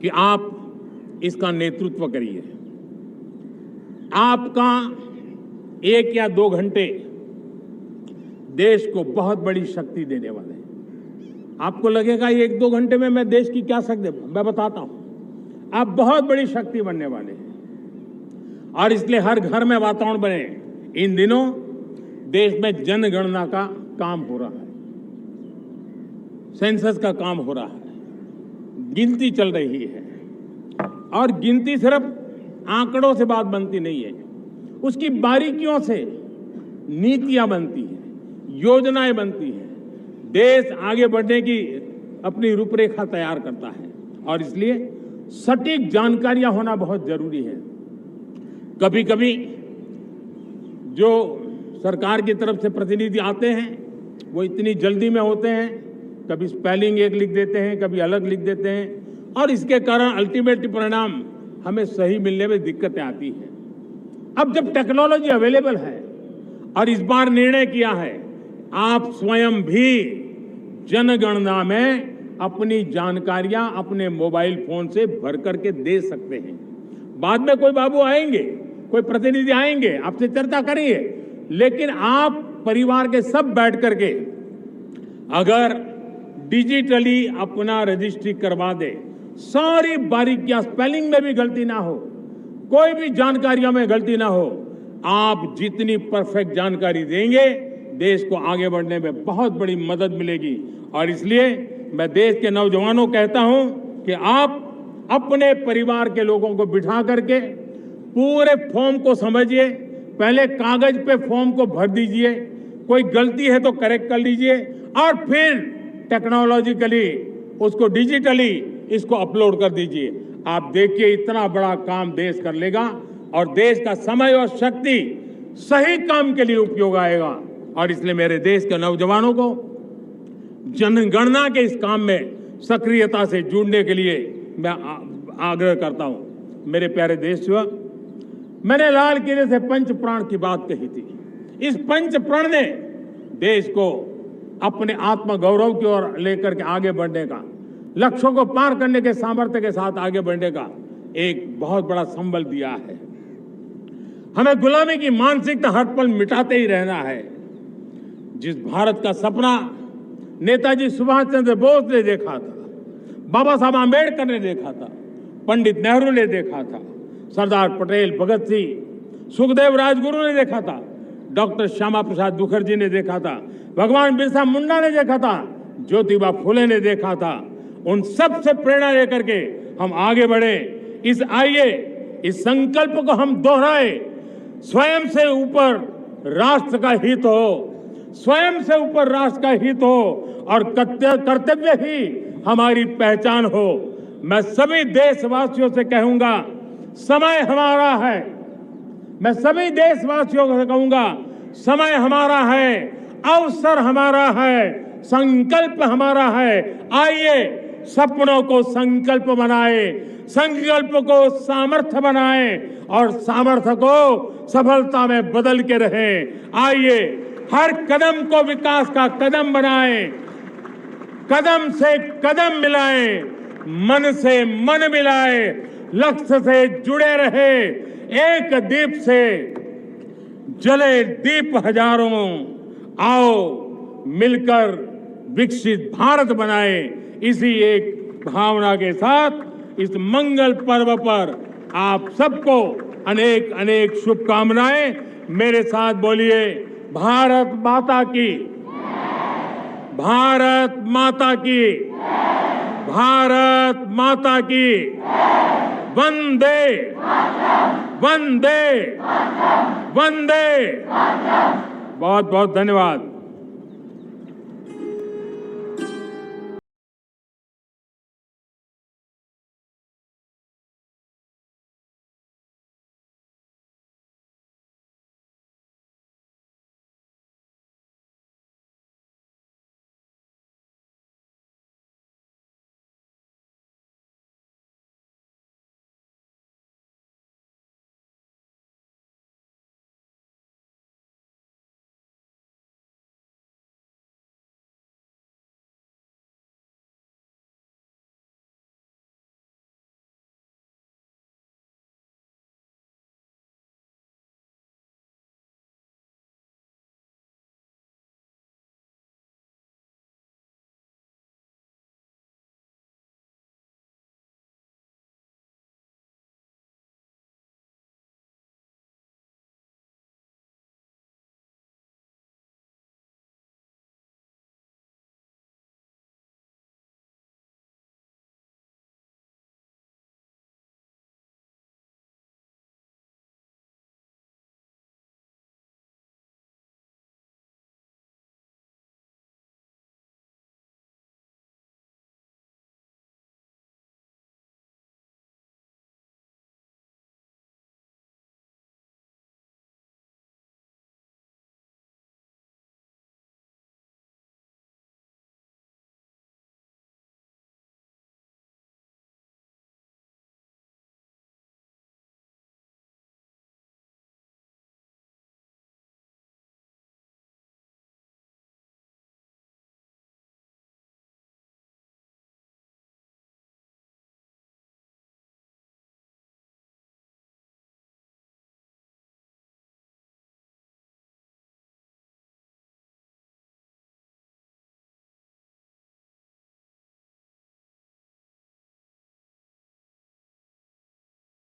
कि आप इसका नेतृत्व करिए। आपका 1 या 2 घंटे देश को बहुत बड़ी शक्ति देने वाले हैं। आपको लगेगा 1-2 घंटे में मैं देश की क्या शक्ति, मैं बताता हूं, आप बहुत बड़ी शक्ति बनने वाले हैं। और इसलिए हर घर में वातावरण बने। इन दिनों देश में जनगणना का काम हो रहा है, सेंसस का काम हो रहा है, गिनती चल रही है। और गिनती सिर्फ आंकड़ों से बात बनती नहीं है, उसकी बारीकियों से नीतियां बनती हैं, योजनाएं बनती हैं, देश आगे बढ़ने की अपनी रूपरेखा तैयार करता है। और इसलिए सटीक जानकारियां होना बहुत जरूरी है। कभी कभी जो सरकार की तरफ से प्रतिनिधि आते हैं वो इतनी जल्दी में होते हैं, कभी स्पेलिंग एक लिख देते हैं, कभी अलग लिख देते हैं, और इसके कारण अल्टीमेट परिणाम हमें सही मिलने में दिक्कतें आती हैं। अब जब टेक्नोलॉजी अवेलेबल है और इस बार निर्णय किया है, आप स्वयं भी जनगणना में अपनी जानकारियां अपने मोबाइल फोन से भर करके दे सकते हैं। बाद में कोई बाबू आएंगे, कोई प्रतिनिधि आएंगे, आपसे चर्चा करेंगे, लेकिन आप परिवार के सब बैठ करके अगर डिजिटली अपना रजिस्ट्री करवा दे, सारी बारीकियां, स्पेलिंग में भी गलती ना हो, कोई भी जानकारियों में गलती ना हो, आप जितनी परफेक्ट जानकारी देंगे देश को आगे बढ़ने में बहुत बड़ी मदद मिलेगी। और इसलिए मैं देश के नौजवानों को कहता हूं कि आप अपने परिवार के लोगों को बिठा करके पूरे फॉर्म को समझिए, पहले कागज पे फॉर्म को भर दीजिए, कोई गलती है तो करेक्ट कर लीजिए और फिर टेक्नोलॉजिकली उसको डिजिटली इसको अपलोड कर दीजिए। आप देखिए इतना बड़ा काम देश कर लेगा और देश का समय और शक्ति सही काम के लिए उपयोग आएगा। और इसलिए मेरे देश के नौजवानों को जनगणना के इस काम में सक्रियता से जुड़ने के लिए मैं आग्रह करता हूं। मेरे प्यारे देशवासियों, मैंने लाल किले से पंच प्राण की बात कही थी। इस पंच प्राण ने देश को अपने आत्मगौरव की ओर लेकर के आगे बढ़ने का, लक्ष्यों को पार करने के सामर्थ्य के साथ आगे बढ़ने का एक बहुत बड़ा संबल दिया है। हमें गुलामी की मानसिकता हर पल मिटाते ही रहना है। जिस भारत का सपना नेताजी सुभाष चंद्र बोस ने देखा था, बाबा साहब आंबेडकर ने देखा था, पंडित नेहरू ने देखा था, सरदार पटेल, भगत सिंह, सुखदेव राजगुरु ने देखा था, डॉक्टर श्यामा प्रसाद मुखर्जी ने देखा था, भगवान बिरसा मुंडा ने देखा था, ज्योतिबा फुले ने देखा था, उन सब से प्रेरणा लेकर के हम आगे बढ़े। इस संकल्प को हम दोहराए, स्वयं से ऊपर राष्ट्र का हित हो, स्वयं से ऊपर राष्ट्र का हित हो और कर्तव्य ही हमारी पहचान हो। मैं सभी देशवासियों से कहूंगा, समय हमारा है। मैं सभी देशवासियों से कहूंगा, समय हमारा है, अवसर हमारा है, संकल्प हमारा है। आइए सपनों को संकल्प बनाए, संकल्प को सामर्थ्य बनाए और सामर्थ्य को सफलता में बदल के रहें। आइए हर कदम को विकास का कदम बनाएं, कदम से कदम मिलाएं, मन से मन मिलाएं, लक्ष्य से जुड़े रहे। एक दीप से जले दीप हजारों, आओ मिलकर विकसित भारत बनाएं। इसी एक भावना के साथ इस मंगल पर्व पर आप सबको अनेक अनेक शुभकामनाएं। मेरे साथ बोलिए, भारत माता की, भारत माता की, भारत माता की, वंदे वंदे वंदे। बहुत बहुत धन्यवाद।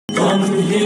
हम ही